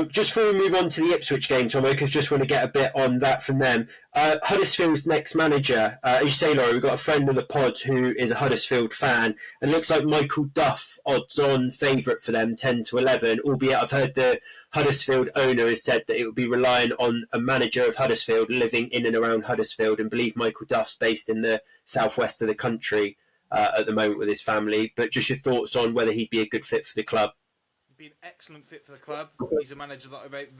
Just before we move on to the Ipswich game, Tom, because just want to get a bit on that from them. Huddersfield's next manager, as you say, Laurie, we've got a friend of the pod who is a Huddersfield fan, and it looks like Michael Duff, odds-on favourite for them, 10-11, albeit I've heard the Huddersfield owner has said that it would be relying on a manager of Huddersfield living in and around Huddersfield, and believe Michael Duff's based in the southwest of the country at the moment with his family. But just your thoughts on whether he'd be a good fit for the club. Be an excellent fit for the club. He's a manager that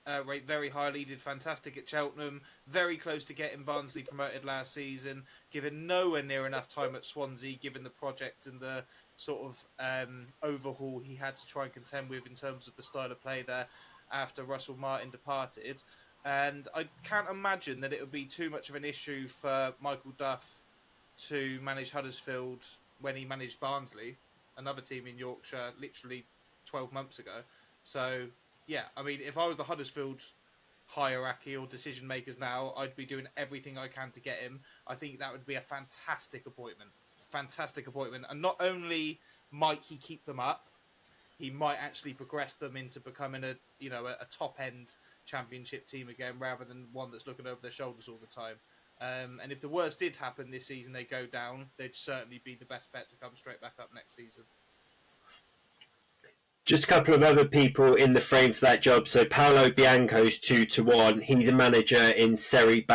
I rate very highly. He did fantastic at Cheltenham. Very close to getting Barnsley promoted last season. Given nowhere near enough time at Swansea, given the project and the sort of overhaul he had to try and contend with in terms of the style of play there after Russell Martin departed. And I can't imagine that it would be too much of an issue for Michael Duff to manage Huddersfield when he managed Barnsley, another team in Yorkshire, literally 12 months ago. So, yeah, I mean, if I was the Huddersfield hierarchy or decision makers now, I'd be doing everything I can to get him. I think that would be a fantastic appointment. And not only might he keep them up, he might actually progress them into becoming a top end championship team again, rather than one that's looking over their shoulders all the time. And if the worst did happen this season, they go down, they'd certainly be the best bet to come straight back up next season. Just a couple of other people in the frame for that job. So Paolo Bianco's 2-1. He's a manager in Serie B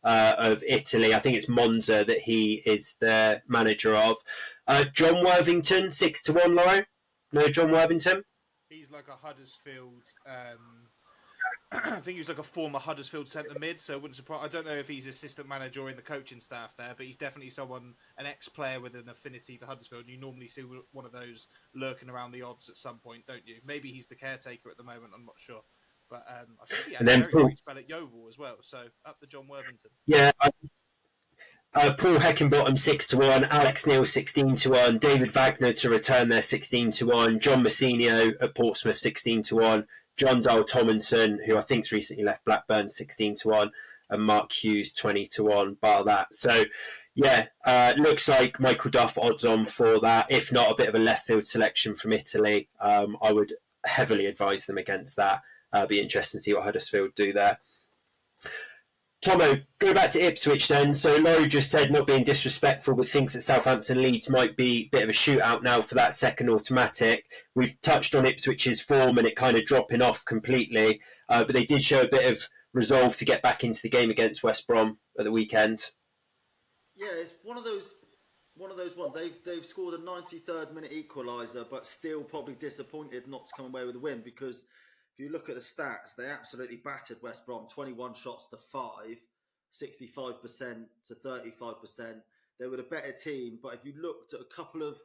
of Italy. I think it's Monza that he is the manager of. John Worthington, 6-1, Lauren? No, John Worthington? He's like a Huddersfield... I think he was like a former Huddersfield centre mid, so it wouldn't surprise. I don't know if he's assistant manager or in the coaching staff there, but he's definitely an ex-player with an affinity to Huddersfield. You normally see one of those lurking around the odds at some point, don't you? Maybe he's the caretaker at the moment. I'm not sure, but I think he had a very great spell at Yeovil as well. So up the John Worthington. Yeah. Paul Heckingbottom 6-1, Alex Neil 16-1, David Wagner to return there 16-1, John Messinio at Portsmouth 16-1. John Dale Tomlinson, who I think's recently left Blackburn, 16-1, and Mark Hughes 20-1. Bar that. So, yeah, looks like Michael Duff odds on for that. If not, a bit of a left field selection from Italy. I would heavily advise them against that. Be interesting to see what Huddersfield do there. Tomo, go back to Ipswich then. So Laurie just said, not being disrespectful, but thinks that Southampton Leeds might be a bit of a shootout now for that second automatic. We've touched on Ipswich's form and it kind of dropping off completely, but they did show a bit of resolve to get back into the game against West Brom at the weekend. Yeah, it's one of those ones. They've scored a 93rd minute equaliser, but still probably disappointed not to come away with a win, because if you look at the stats, they absolutely battered West Brom, 21 shots to 5, 65% to 35%. They were a better team, but if you looked at a couple of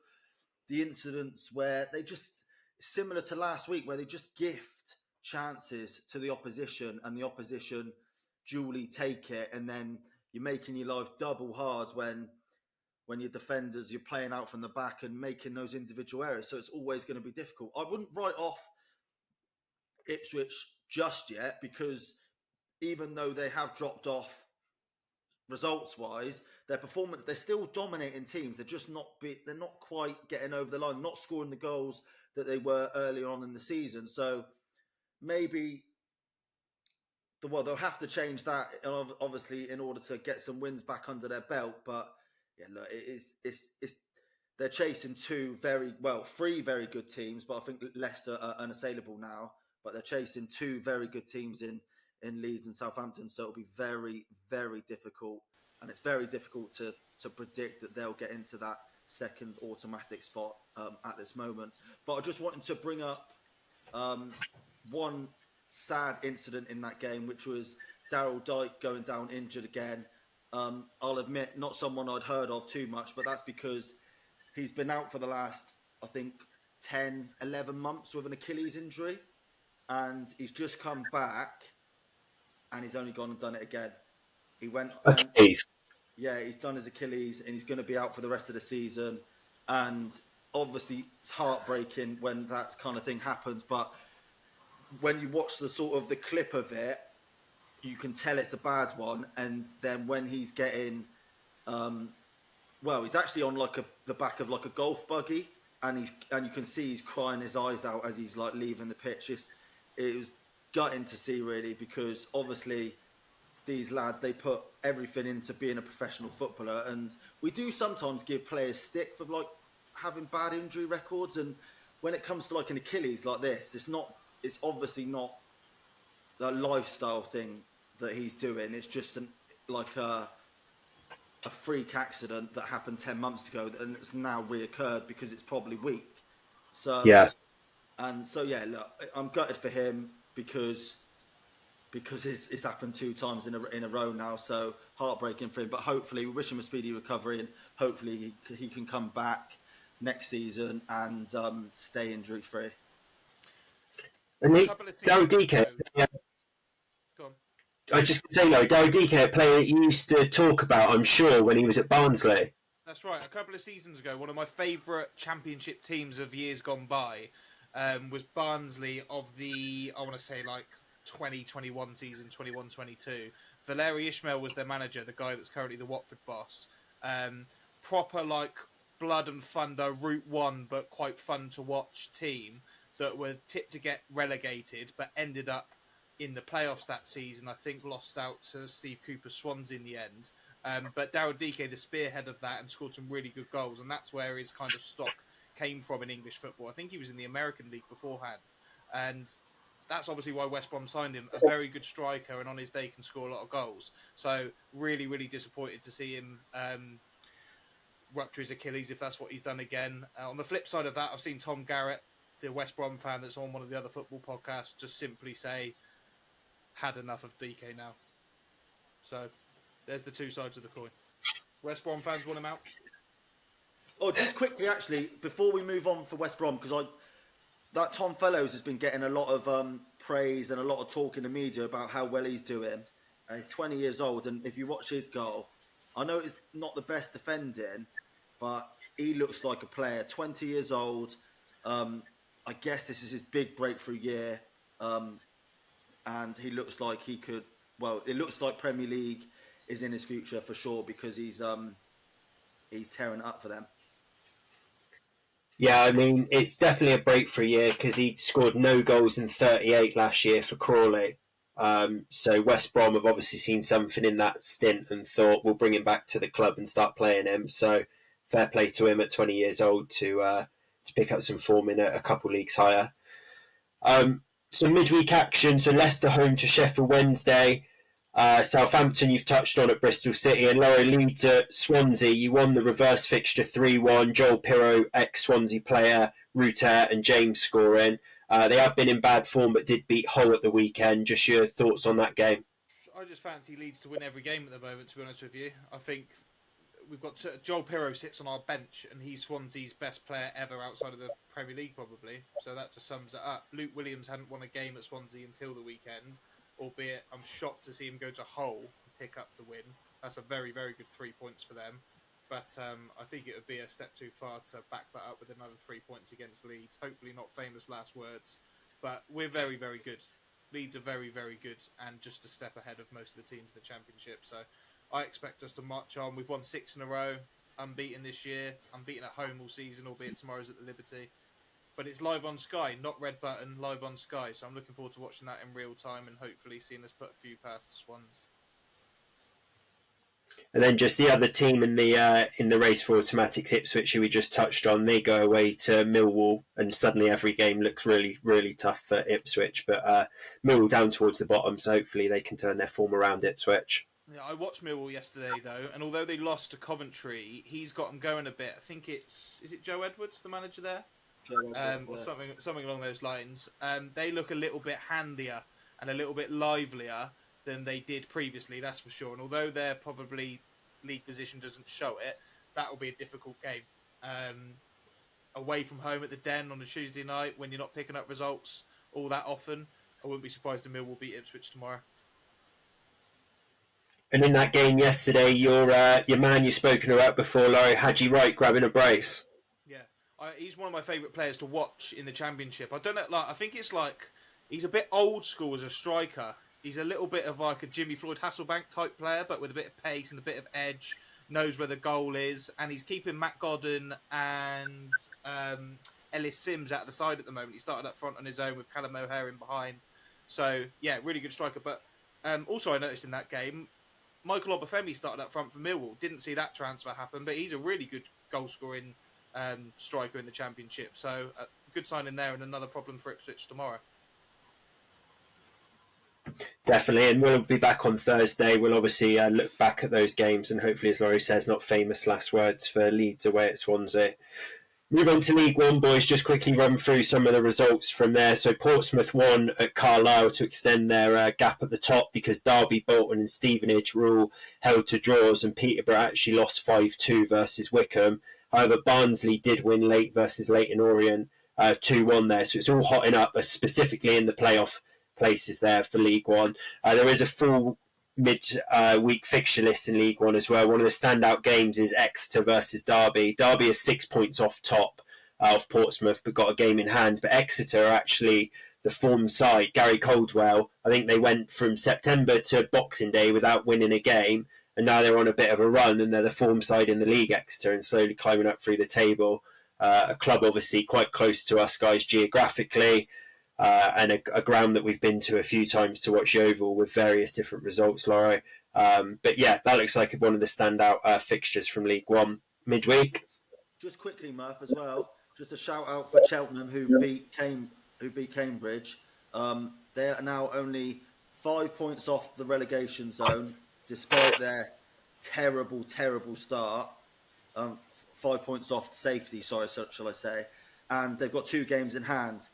the incidents where they just, similar to last week, where they just gift chances to the opposition and the opposition duly take it, and then you're making your life double hard when your defenders, you're playing out from the back and making those individual errors. So it's always going to be difficult. I wouldn't write off Ipswich just yet, because even though they have dropped off results wise, their performance, they're still dominating teams. They're just they're not quite getting over the line, not scoring the goals that they were earlier on in the season. So maybe they'll have to change that, obviously, in order to get some wins back under their belt. But yeah, look, they're chasing three very good teams, but I think Leicester are unassailable now. But they're chasing two very good teams in Leeds and Southampton, so it'll be very, very difficult. And it's very difficult to predict that they'll get into that second automatic spot at this moment. But I just wanted to bring up one sad incident in that game, which was Daryl Dike going down injured again. I'll admit, not someone I'd heard of too much, but that's because he's been out for the last, I think, 10, 11 months with an Achilles injury. And he's just come back, and he's only gone and done it again. He went... Achilles. He's done his Achilles, and he's going to be out for the rest of the season. And obviously, it's heartbreaking when that kind of thing happens. But when you watch the clip of it, you can tell it's a bad one. And then when he's getting... he's actually on the back of a golf buggy, and you can see he's crying his eyes out as he's leaving the pitch. It was gutting to see, really, because obviously these lads, they put everything into being a professional footballer, and we do sometimes give players stick for having bad injury records. And when it comes to an Achilles like this, it's obviously not a lifestyle thing that he's doing. It's just a freak accident that happened 10 months ago, and it's now reoccurred because it's probably weak. So yeah. And so, look, I'm gutted for him because it's happened 2 times in a row now. So heartbreaking for him. But hopefully, we wish him a speedy recovery, and hopefully he can come back next season and stay injury free. Daryl Dike. Go on. I just say, Daryl Dike, a player that you used to talk about, I'm sure, when he was at Barnsley. That's right. A couple of seasons ago, one of my favourite championship teams of years gone by was Barnsley of the, I want to say, 2021 season, 21-22. Valeri Ismail was their manager, the guy that's currently the Watford boss. Proper blood and thunder Route 1, but quite fun to watch team that were tipped to get relegated, but ended up in the playoffs that season. I think lost out to Steve Cooper's Swansea in the end. But Daryl Dike, the spearhead of that, and scored some really good goals, and that's where his kind of stock came from in English football. I think he was in the American League beforehand, and that's obviously why West Brom signed him. A very good striker, and on his day can score a lot of goals. So really, really disappointed to see him rupture his Achilles, if that's what he's done again. On the flip side of that, I've seen Tom Garrett, the West Brom fan that's on one of the other football podcasts, just simply say, had enough of DK now. So there's the two sides of the coin. West Brom fans want him out. Oh, just quickly, actually, before we move on for West Brom, because that Tom Fellows has been getting a lot of praise and a lot of talk in the media about how well he's doing. He's 20 years old, and if you watch his goal, I know it's not the best defending, but he looks like a player. 20 years old. I guess this is his big breakthrough year, and he looks like he could. Well, it looks like Premier League is in his future for sure, because he's tearing it up for them. Yeah, I mean, it's definitely a breakthrough year because he scored no goals in 38 last year for Crawley. So West Brom have obviously seen something in that stint and thought, we'll bring him back to the club and start playing him. So fair play to him at 20 years old to pick up some form in a couple leagues higher. So midweek action, so Leicester home to Sheffield Wednesday. Southampton you've touched on at Bristol City, and Laura Leeds at Swansea. You won the reverse fixture 3-1. Joel Pirro, ex-Swansea player, Ruter and James scoring. They have been in bad form but did beat Hull at the weekend. Just your thoughts on that game? I just fancy Leeds to win every game at the moment, to be honest with you. I think we've got Joel Pirro sits on our bench, and he's Swansea's best player ever outside of the Premier League, probably. So that just sums it up. Luke Williams hadn't won a game at Swansea until the weekend, albeit I'm shocked to see him go to Hull and pick up the win. That's a very, very good 3 points for them. But I think it would be a step too far to back that up with another 3 points against Leeds. Hopefully not famous last words. But we're very, very good. Leeds are very, very good and just a step ahead of most of the teams in the Championship. So I expect us to march on. We've won 6 in a row, unbeaten this year. Unbeaten at home all season, albeit tomorrow's at the Liberty. But it's live on Sky, not Red Button, live on Sky. So I'm looking forward to watching that in real time and hopefully seeing us put a few past the Swans. And then just the other team in the race for automatics, Ipswich, who we just touched on, they go away to Millwall, and suddenly every game looks really, really tough for Ipswich. But Millwall down towards the bottom, so hopefully they can turn their form around, Ipswich. Yeah, I watched Millwall yesterday, though, and although they lost to Coventry, he's got them going a bit. I think is it Joe Edwards, the manager there? Or something along those lines. They look a little bit handier and a little bit livelier than they did previously, that's for sure. And although their probably league position doesn't show it, that will be a difficult game. Away from home at the Den on a Tuesday night, when you're not picking up results all that often, I wouldn't be surprised if Millwall beat Ipswich tomorrow. And in that game yesterday, your man you've spoken about before, Laurie, Haji Wright grabbing a brace. Yeah, he's one of my favourite players to watch in the Championship. I don't know, I think it's like he's a bit old school as a striker. He's a little bit of like a Jimmy Floyd Hasselbank type player, but with a bit of pace and a bit of edge, knows where the goal is, and he's keeping Matt Godden and Ellis Sims out of the side at the moment. He started up front on his own with Callum O'Hare in behind. So, yeah, really good striker. But also I noticed in that game, Michael Obafemi started up front for Millwall. Didn't see that transfer happen, but he's a really good goal-scoring striker in the Championship. So, good sign in there, and another problem for Ipswich tomorrow. Definitely, and we'll be back on Thursday. We'll obviously look back at those games, and hopefully, as Laurie says, not famous last words for Leeds away at Swansea. Move on to League One, boys. Just quickly run through some of the results from there. So Portsmouth won at Carlisle to extend their gap at the top because Derby, Bolton and Stevenage were all held to draws, and Peterborough actually lost 5-2 versus Wickham. However, Barnsley did win late versus Leyton Orient 2-1 there. So it's all hotting up, specifically in the playoff places there for League One. There is a full mid-week fixture list in League One as well. One of the standout games is Exeter versus Derby. Derby is 6 points off top of Portsmouth, but got a game in hand. But Exeter are actually the form side. Gary Caldwell, I think they went from September to Boxing Day without winning a game, and now they're on a bit of a run, and they're the form side in the league, Exeter, and slowly climbing up through the table. A club obviously quite close to us guys geographically, and a ground that we've been to a few times to watch Yeovil with various different results, Lauro. But yeah, that looks like one of the standout fixtures from League One midweek. Just quickly, Murph, as well. Just a shout out for Cheltenham, who beat Cambridge. They are now only 5 points off the relegation zone, despite their terrible start. 5 points off safety, sorry, shall I say? And they've got 2 games in hand,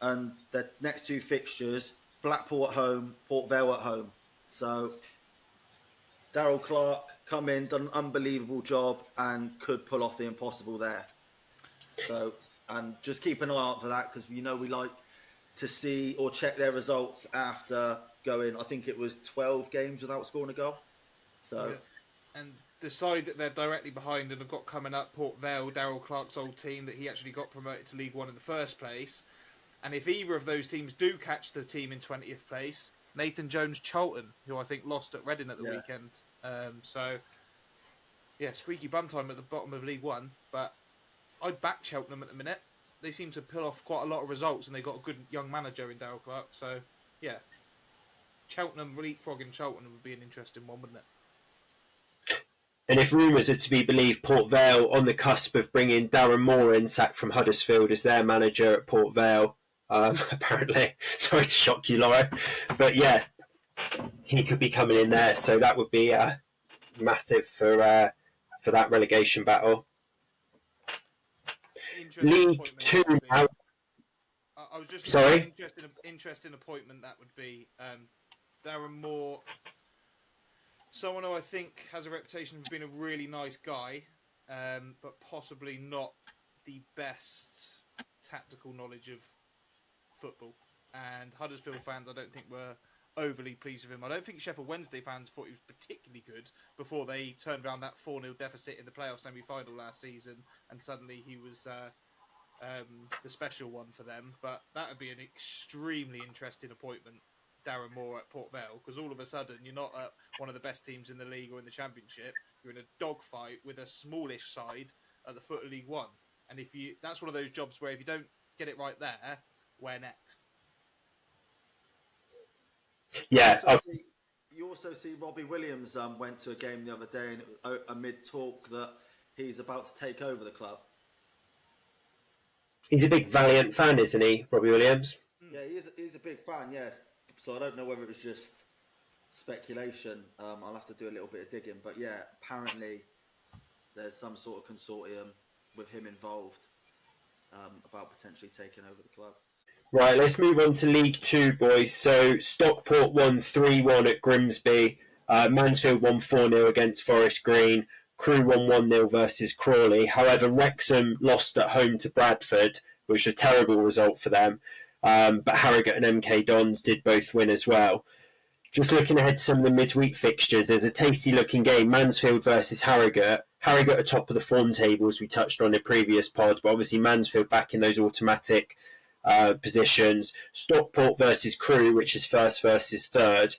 and the next 2 fixtures: Blackpool at home, Port Vale at home. So Daryl Clark come in, done an unbelievable job, and could pull off the impossible there. So, and just keep an eye out for that, because we like to see or check their results after going, I think it was 12 games without scoring a goal. So, yeah. And the side that they're directly behind and have got coming up, Port Vale, Daryl Clark's old team that he actually got promoted to League One in the first place. And if either of those teams do catch the team in 20th place, Nathan Jones Charlton, who I think lost at Reading at the weekend. So, yeah, squeaky bum time at the bottom of League One. But I'd back Cheltenham at the minute. They seem to pull off quite a lot of results, and they've got a good young manager in Daryl Clark. So, yeah, Cheltenham leapfrogging Cheltenham would be an interesting one, wouldn't it? And if rumours are to be believed, Port Vale on the cusp of bringing Darren Moore in, sacked from Huddersfield, as their manager at Port Vale. Apparently, sorry to shock you, Laura, but yeah, he could be coming in there, so that would be massive for that relegation battle. League Two. I was just sorry. Interesting appointment that would be. Darren Moore, someone who I think has a reputation for being a really nice guy, but possibly not the best tactical knowledge of football. And Huddersfield fans, I don't think, were overly pleased with him. I don't think Sheffield Wednesday fans thought he was particularly good before they turned around that 4-0 deficit in the playoff semi-final last season, and suddenly he was the special one for them. But that would be an extremely interesting appointment, Darren Moore at Port Vale, because all of a sudden you're not at one of the best teams in the league or in the Championship. You're in a dogfight with a smallish side at the foot of League One, and that's one of those jobs where if you don't get it right there, where next? Yeah. You also see Robbie Williams went to a game the other day, and it was amid talk that he's about to take over the club. He's a big Valiant fan, isn't he, Robbie Williams? Yeah, he's a big fan, yes. So I don't know whether it was just speculation. I'll have to do a little bit of digging. But yeah, apparently there's some sort of consortium with him involved about potentially taking over the club. Right, let's move on to League Two, boys. So Stockport won 3-1 at Grimsby. Mansfield won 4-0 against Forest Green. Crewe won 1-0 versus Crawley. However, Wrexham lost at home to Bradford, which was a terrible result for them. But Harrogate and MK Dons did both win as well. Just looking ahead to some of the midweek fixtures, there's a tasty-looking game, Mansfield versus Harrogate. Harrogate are top of the form table, as we touched on in the previous pod, but obviously Mansfield back in those automatic positions. Stockport versus Crewe, which is first versus third.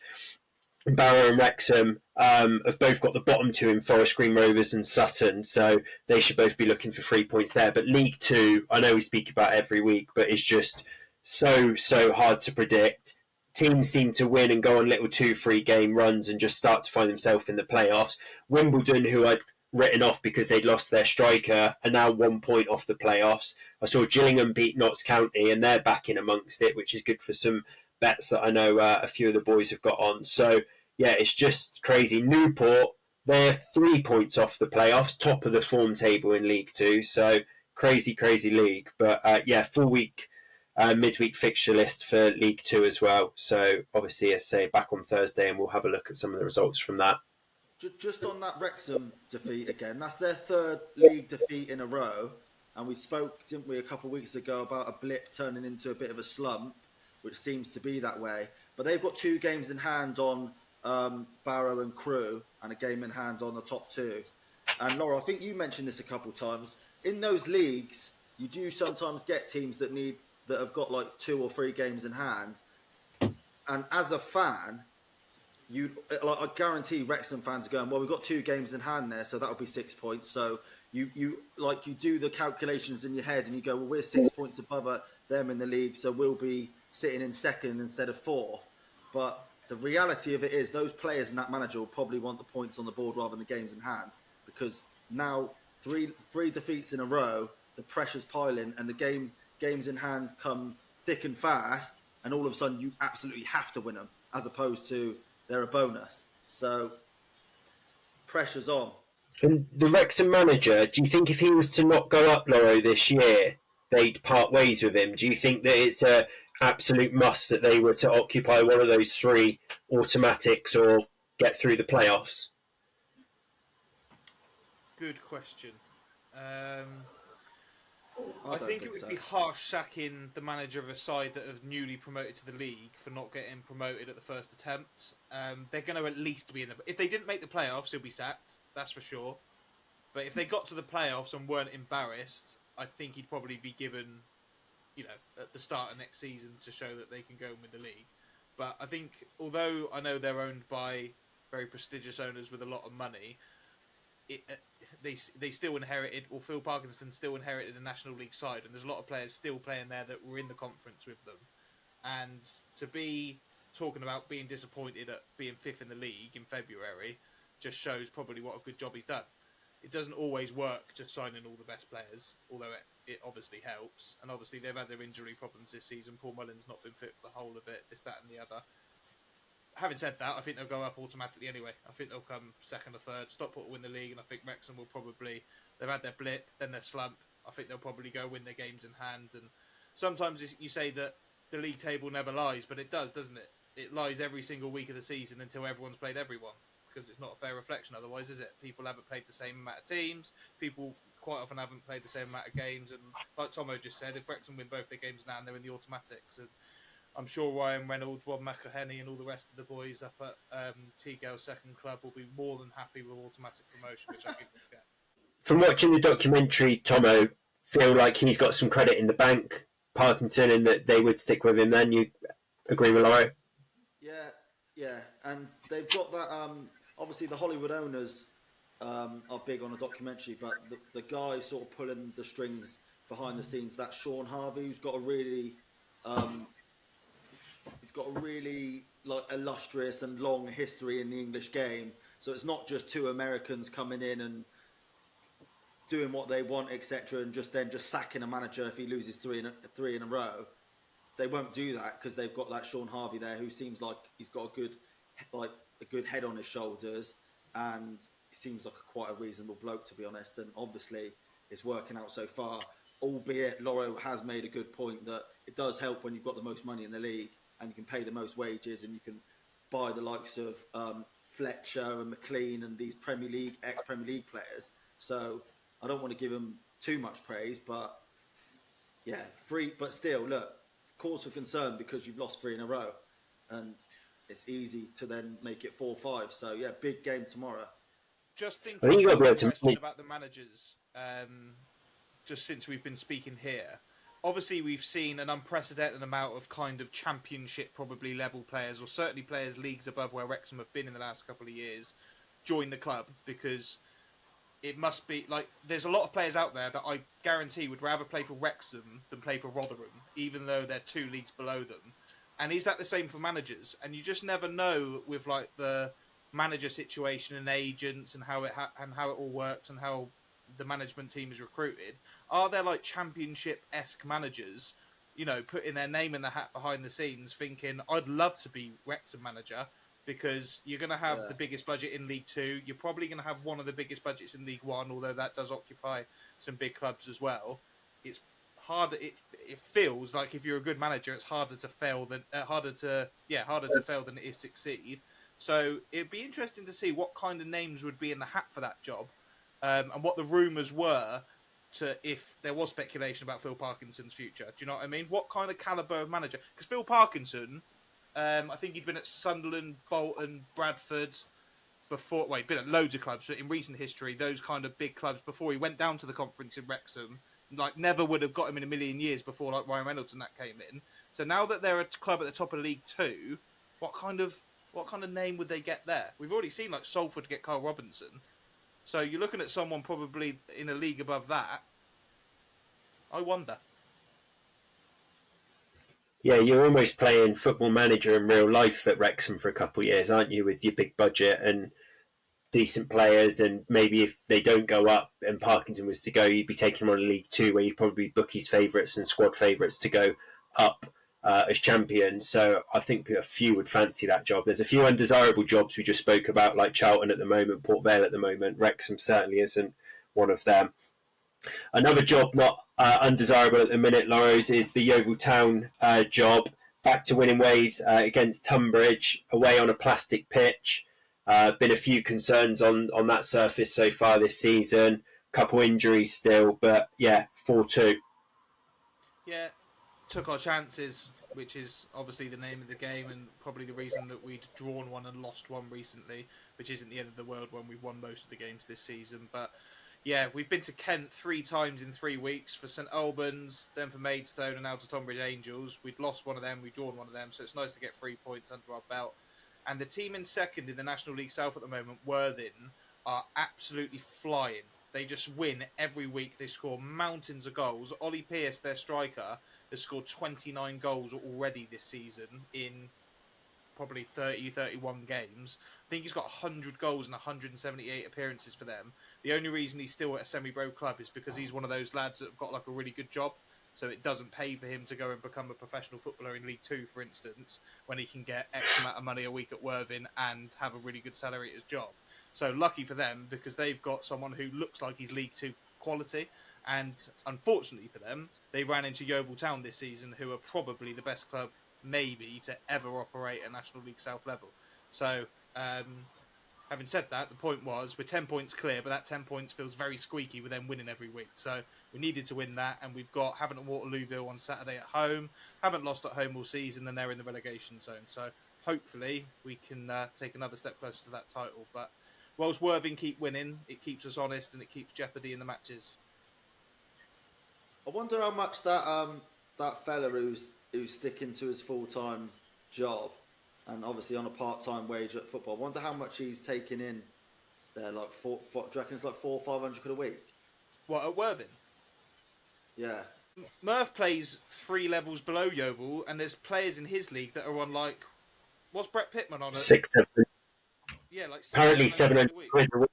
Barrow and Wrexham have both got the bottom two in Forest Green Rovers and Sutton, so they should both be looking for 3 points there. But League Two, I know we speak about every week, but it's just so hard to predict. Teams seem to win and go on little 2-3 game runs and just start to find themselves in the playoffs. Wimbledon, who I'd written off because they'd lost their striker, are now 1 point off the playoffs. I saw Gillingham beat Notts County, and they're back in amongst it, which is good for some bets that I know a few of the boys have got on. So, yeah, it's just crazy. Newport, they're 3 points off the playoffs, top of the form table in League Two. So, crazy league. But, yeah, full week, midweek fixture list for League Two as well. So, obviously, as I say, back on Thursday, and we'll have a look at some of the results from that. Just on that Wrexham defeat again, that's their third league defeat in a row. And we spoke, didn't we, a couple of weeks ago about a blip turning into a bit of a slump, which seems to be that way. But they've got 2 games in hand on Barrow and Crewe, and a game in hand on the top 2. And Laura, I think you mentioned this a couple of times. In those leagues, you do sometimes get teams that need that have got like 2 or 3 games in hand, and as a fan, I guarantee Wrexham fans are going, well, we've got 2 games in hand there, so that'll be 6 points. So you do the calculations in your head, and you go, well, we're 6 points above them in the league, so we'll be sitting in second instead of fourth. But the reality of it is, those players and that manager will probably want the points on the board rather than the games in hand, because now three defeats in a row, the pressure's piling, and the games in hand come thick and fast, and all of a sudden you absolutely have to win them, as opposed to they're a bonus. So pressure's on. And the Wrexham manager, do you think if he was to not go up, Loro, this year, they'd part ways with him? Do you think that it's a absolute must that they were to occupy one of those 3 automatics or get through the playoffs? Good question. I think it would be harsh sacking the manager of a side that have newly promoted to the league for not getting promoted at the first attempt. They're going to at least be in the... If they didn't make the playoffs, he'll be sacked. That's for sure. But if they got to the playoffs and weren't embarrassed, I think he'd probably be given, at the start of next season to show that they can go and win the league. But I think, although I know they're owned by very prestigious owners with a lot of money, they still inherited, or Phil Parkinson still inherited a National League side, and there's a lot of players still playing there that were in the conference with them. And to be talking about being disappointed at being 5th in the league in February just shows probably what a good job he's done. It doesn't always work just signing all the best players, although it obviously helps. And obviously they've had their injury problems this season. Paul Mullen's not been fit for the whole of it, this, that and the other. Having said that, I think they'll go up automatically anyway. I think they'll come second or third. Stockport will win the league, and I think Wrexham will probably... They've had their blip, then their slump. I think they'll probably go win their games in hand. And sometimes you say that the league table never lies, but it does, doesn't it? It lies every single week of the season until everyone's played everyone, because it's not a fair reflection otherwise, is it? People haven't played the same amount of teams. People quite often haven't played the same amount of games. And like Tomo just said, if Wrexham win both their games now, they're in the automatics. And I'm sure Ryan Reynolds, Rob McElhenney and all the rest of the boys up at T-Girl's second club will be more than happy with automatic promotion, which I think they'll get. From watching the documentary, Tomo, feel like he's got some credit in the bank, Parkinson, and that they would stick with him then? You agree with Loro? Yeah. And they've got that... obviously, the Hollywood owners are big on a documentary, but the guy sort of pulling the strings behind the scenes, that's Sean Harvey, who's got a really... he's got a really illustrious and long history in the English game. So it's not just 2 Americans coming in and doing what they want, etc., and just sacking a manager if he loses 3 in a row. They won't do that because they've got that Sean Harvey there, who seems like he's got a good head on his shoulders, and he seems like quite a reasonable bloke, to be honest. And obviously, it's working out so far. Albeit, Loro has made a good point that it does help when you've got the most money in the league and you can pay the most wages and you can buy the likes of Fletcher and McLean and these ex-Premier League players. So I don't want to give him too much praise, but yeah, free. But still, look, cause for concern because you've lost 3 in a row, and it's easy to then make it 4-5. So yeah, big game tomorrow. Just thinking about the question about the managers, just since we've been speaking here, obviously we've seen an unprecedented amount of kind of championship probably level players, or certainly players leagues above where Wrexham have been in the last couple of years, join the club, because it must be like there's a lot of players out there that I guarantee would rather play for Wrexham than play for Rotherham, even though they're 2 leagues below them. And is that the same for managers? And you just never know with like the manager situation and agents and how it all works and how the management team is recruited. Are there like championship-esque managers, putting their name in the hat behind the scenes, thinking I'd love to be Wrexham manager? Because you're going to have the biggest budget in League 2. You're probably going to have one of the biggest budgets in League 1, although that does occupy some big clubs as well. It's harder. It feels like if you're a good manager, it's harder to fail than it is succeed. So it'd be interesting to see what kind of names would be in the hat for that job, and what the rumours were if there was speculation about Phil Parkinson's future. Do you know what I mean? What kind of calibre of manager? Because Phil Parkinson. I think he'd been at Sunderland, Bolton, Bradford before. Well, he'd been at loads of clubs, but in recent history, those kind of big clubs before he went down to the conference in Wrexham, like never would have got him in a million years before like Ryan Reynolds and that came in. So now that they're a club at the top of League Two, what kind of name would they get there? We've already seen like Salford get Carl Robinson. So you're looking at someone probably in a league above that. I wonder. Yeah, you're almost playing Football Manager in real life at Wrexham for a couple of years, aren't you, with your big budget and decent players, and maybe if they don't go up and Parkinson was to go, you'd be taking him on League Two, where you'd probably book his favourites and squad favourites to go up as champions. So I think a few would fancy that job. There's a few undesirable jobs we just spoke about, like Charlton at the moment, Port Vale at the moment. Wrexham certainly isn't one of them. Another job not undesirable at the minute, Lawrence, is the Yeovil Town job. Back to winning ways against Tunbridge, away on a plastic pitch. Been a few concerns on that surface so far this season. Couple injuries still, but yeah, 4-2. Yeah, took our chances, which is obviously the name of the game and probably the reason that we'd drawn one and lost one recently, which isn't the end of the world when we've won most of the games this season. But yeah, we've been to Kent 3 times in 3 weeks, for St Albans, then for Maidstone, and now to Tonbridge Angels. We've lost one of them, we've drawn one of them, so it's nice to get 3 points under our belt. And the team in second in the National League South at the moment, Worthing, are absolutely flying. They just win every week. They score mountains of goals. Ollie Pearce, their striker, has scored 29 goals already this season in probably 30, 31 games. I think he's got 100 goals and 178 appearances for them. The only reason he's still at a semi-pro club is because he's one of those lads that have got like a really good job. So it doesn't pay for him to go and become a professional footballer in League Two, for instance, when he can get X amount of money a week at Worthing and have a really good salary at his job. So lucky for them, because they've got someone who looks like he's League Two quality. And unfortunately for them, they ran into Yeovil Town this season, who are probably the best club maybe to ever operate at National League South level. So having said that, the point was we're 10 points clear, but that 10 points feels very squeaky with them winning every week. So we needed to win that, and we've got Havant and Waterlooville on Saturday at home. Haven't lost at home all season, and they're in the relegation zone. So hopefully we can take another step closer to that title. But whilst Worthing keep winning, it keeps us honest and it keeps jeopardy in the matches. I wonder how much that fella who's sticking to his full-time job and obviously on a part-time wage at football, I wonder how much he's taking in there, like do you reckon it's like 400 or 500 quid a week? What, at Worthing? Yeah. Murph plays 3 levels below Yeovil, and there's players in his league that are on like, what's Brett Pittman on? 600. Yeah, like apparently 700 quid a week.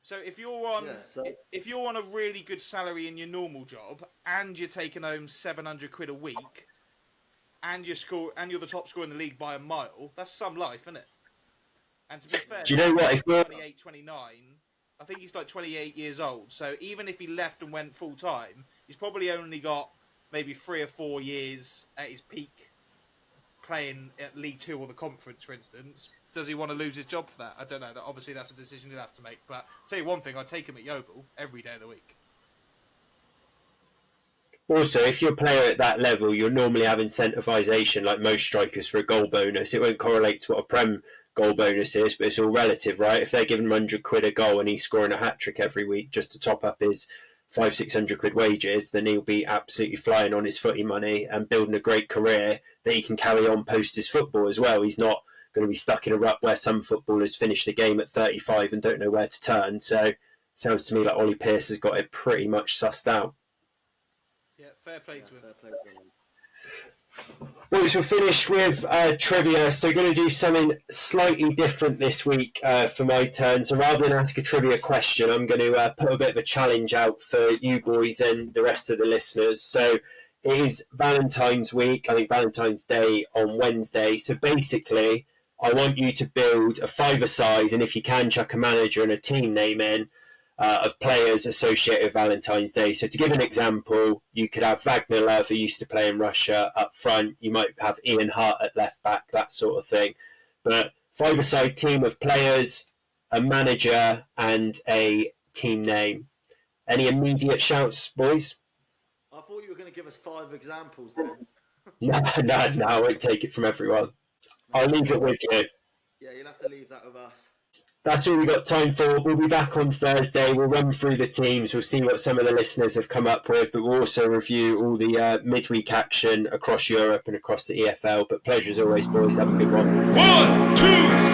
So if you're on a really good salary in your normal job and you're taking home 700 quid a week, and you're the top scorer in the league by a mile, that's some life, isn't it? And to be fair, do you know what? If you're 28, 29, I think he's like 28 years old. So even if he left and went full time, he's probably only got maybe 3 or 4 years at his peak playing at League Two or the Conference, for instance. Does he want to lose his job for that? I don't know. Obviously, that's a decision he'll have to make. But I'll tell you one thing, I'd take him at Yeovil every day of the week. Also, if you're a player at that level, you'll normally have incentivisation, like most strikers, for a goal bonus. It won't correlate to what a Prem goal bonus is, but it's all relative, right? If they're giving him 100 quid a goal and he's scoring a hat-trick every week just to top up his 500-600 quid wages, then he'll be absolutely flying on his footy money and building a great career that he can carry on post his football as well. He's not going to be stuck in a rut where some footballers finish the game at 35 and don't know where to turn. So sounds to me like Ollie Pearce has got it pretty much sussed out. Yeah, fair play to him. Boys, we'll finish with trivia. So going to do something slightly different this week for my turn. So rather than ask a trivia question, I'm going to put a bit of a challenge out for you boys and the rest of the listeners. So it is Valentine's week, I think Valentine's Day on Wednesday. So basically, I want you to build a 5-a-side, and if you can, chuck a manager and a team name in of players associated with Valentine's Day. So to give an example, you could have Wagner Love, who used to play in Russia, up front. You might have Ian Hart at left back, that sort of thing. But 5-a-side team of players, a manager, and a team name. Any immediate shouts, boys? I thought you were going to give us 5 examples then. No, I won't take it from everyone. I'll leave it with you. Yeah, you'll have to leave that with us. That's all we got time for. We'll be back on Thursday. We'll run through the teams. We'll see what some of the listeners have come up with, but we'll also review all the midweek action across Europe and across the EFL. But pleasure as always, boys. Have a good one. 1, 2,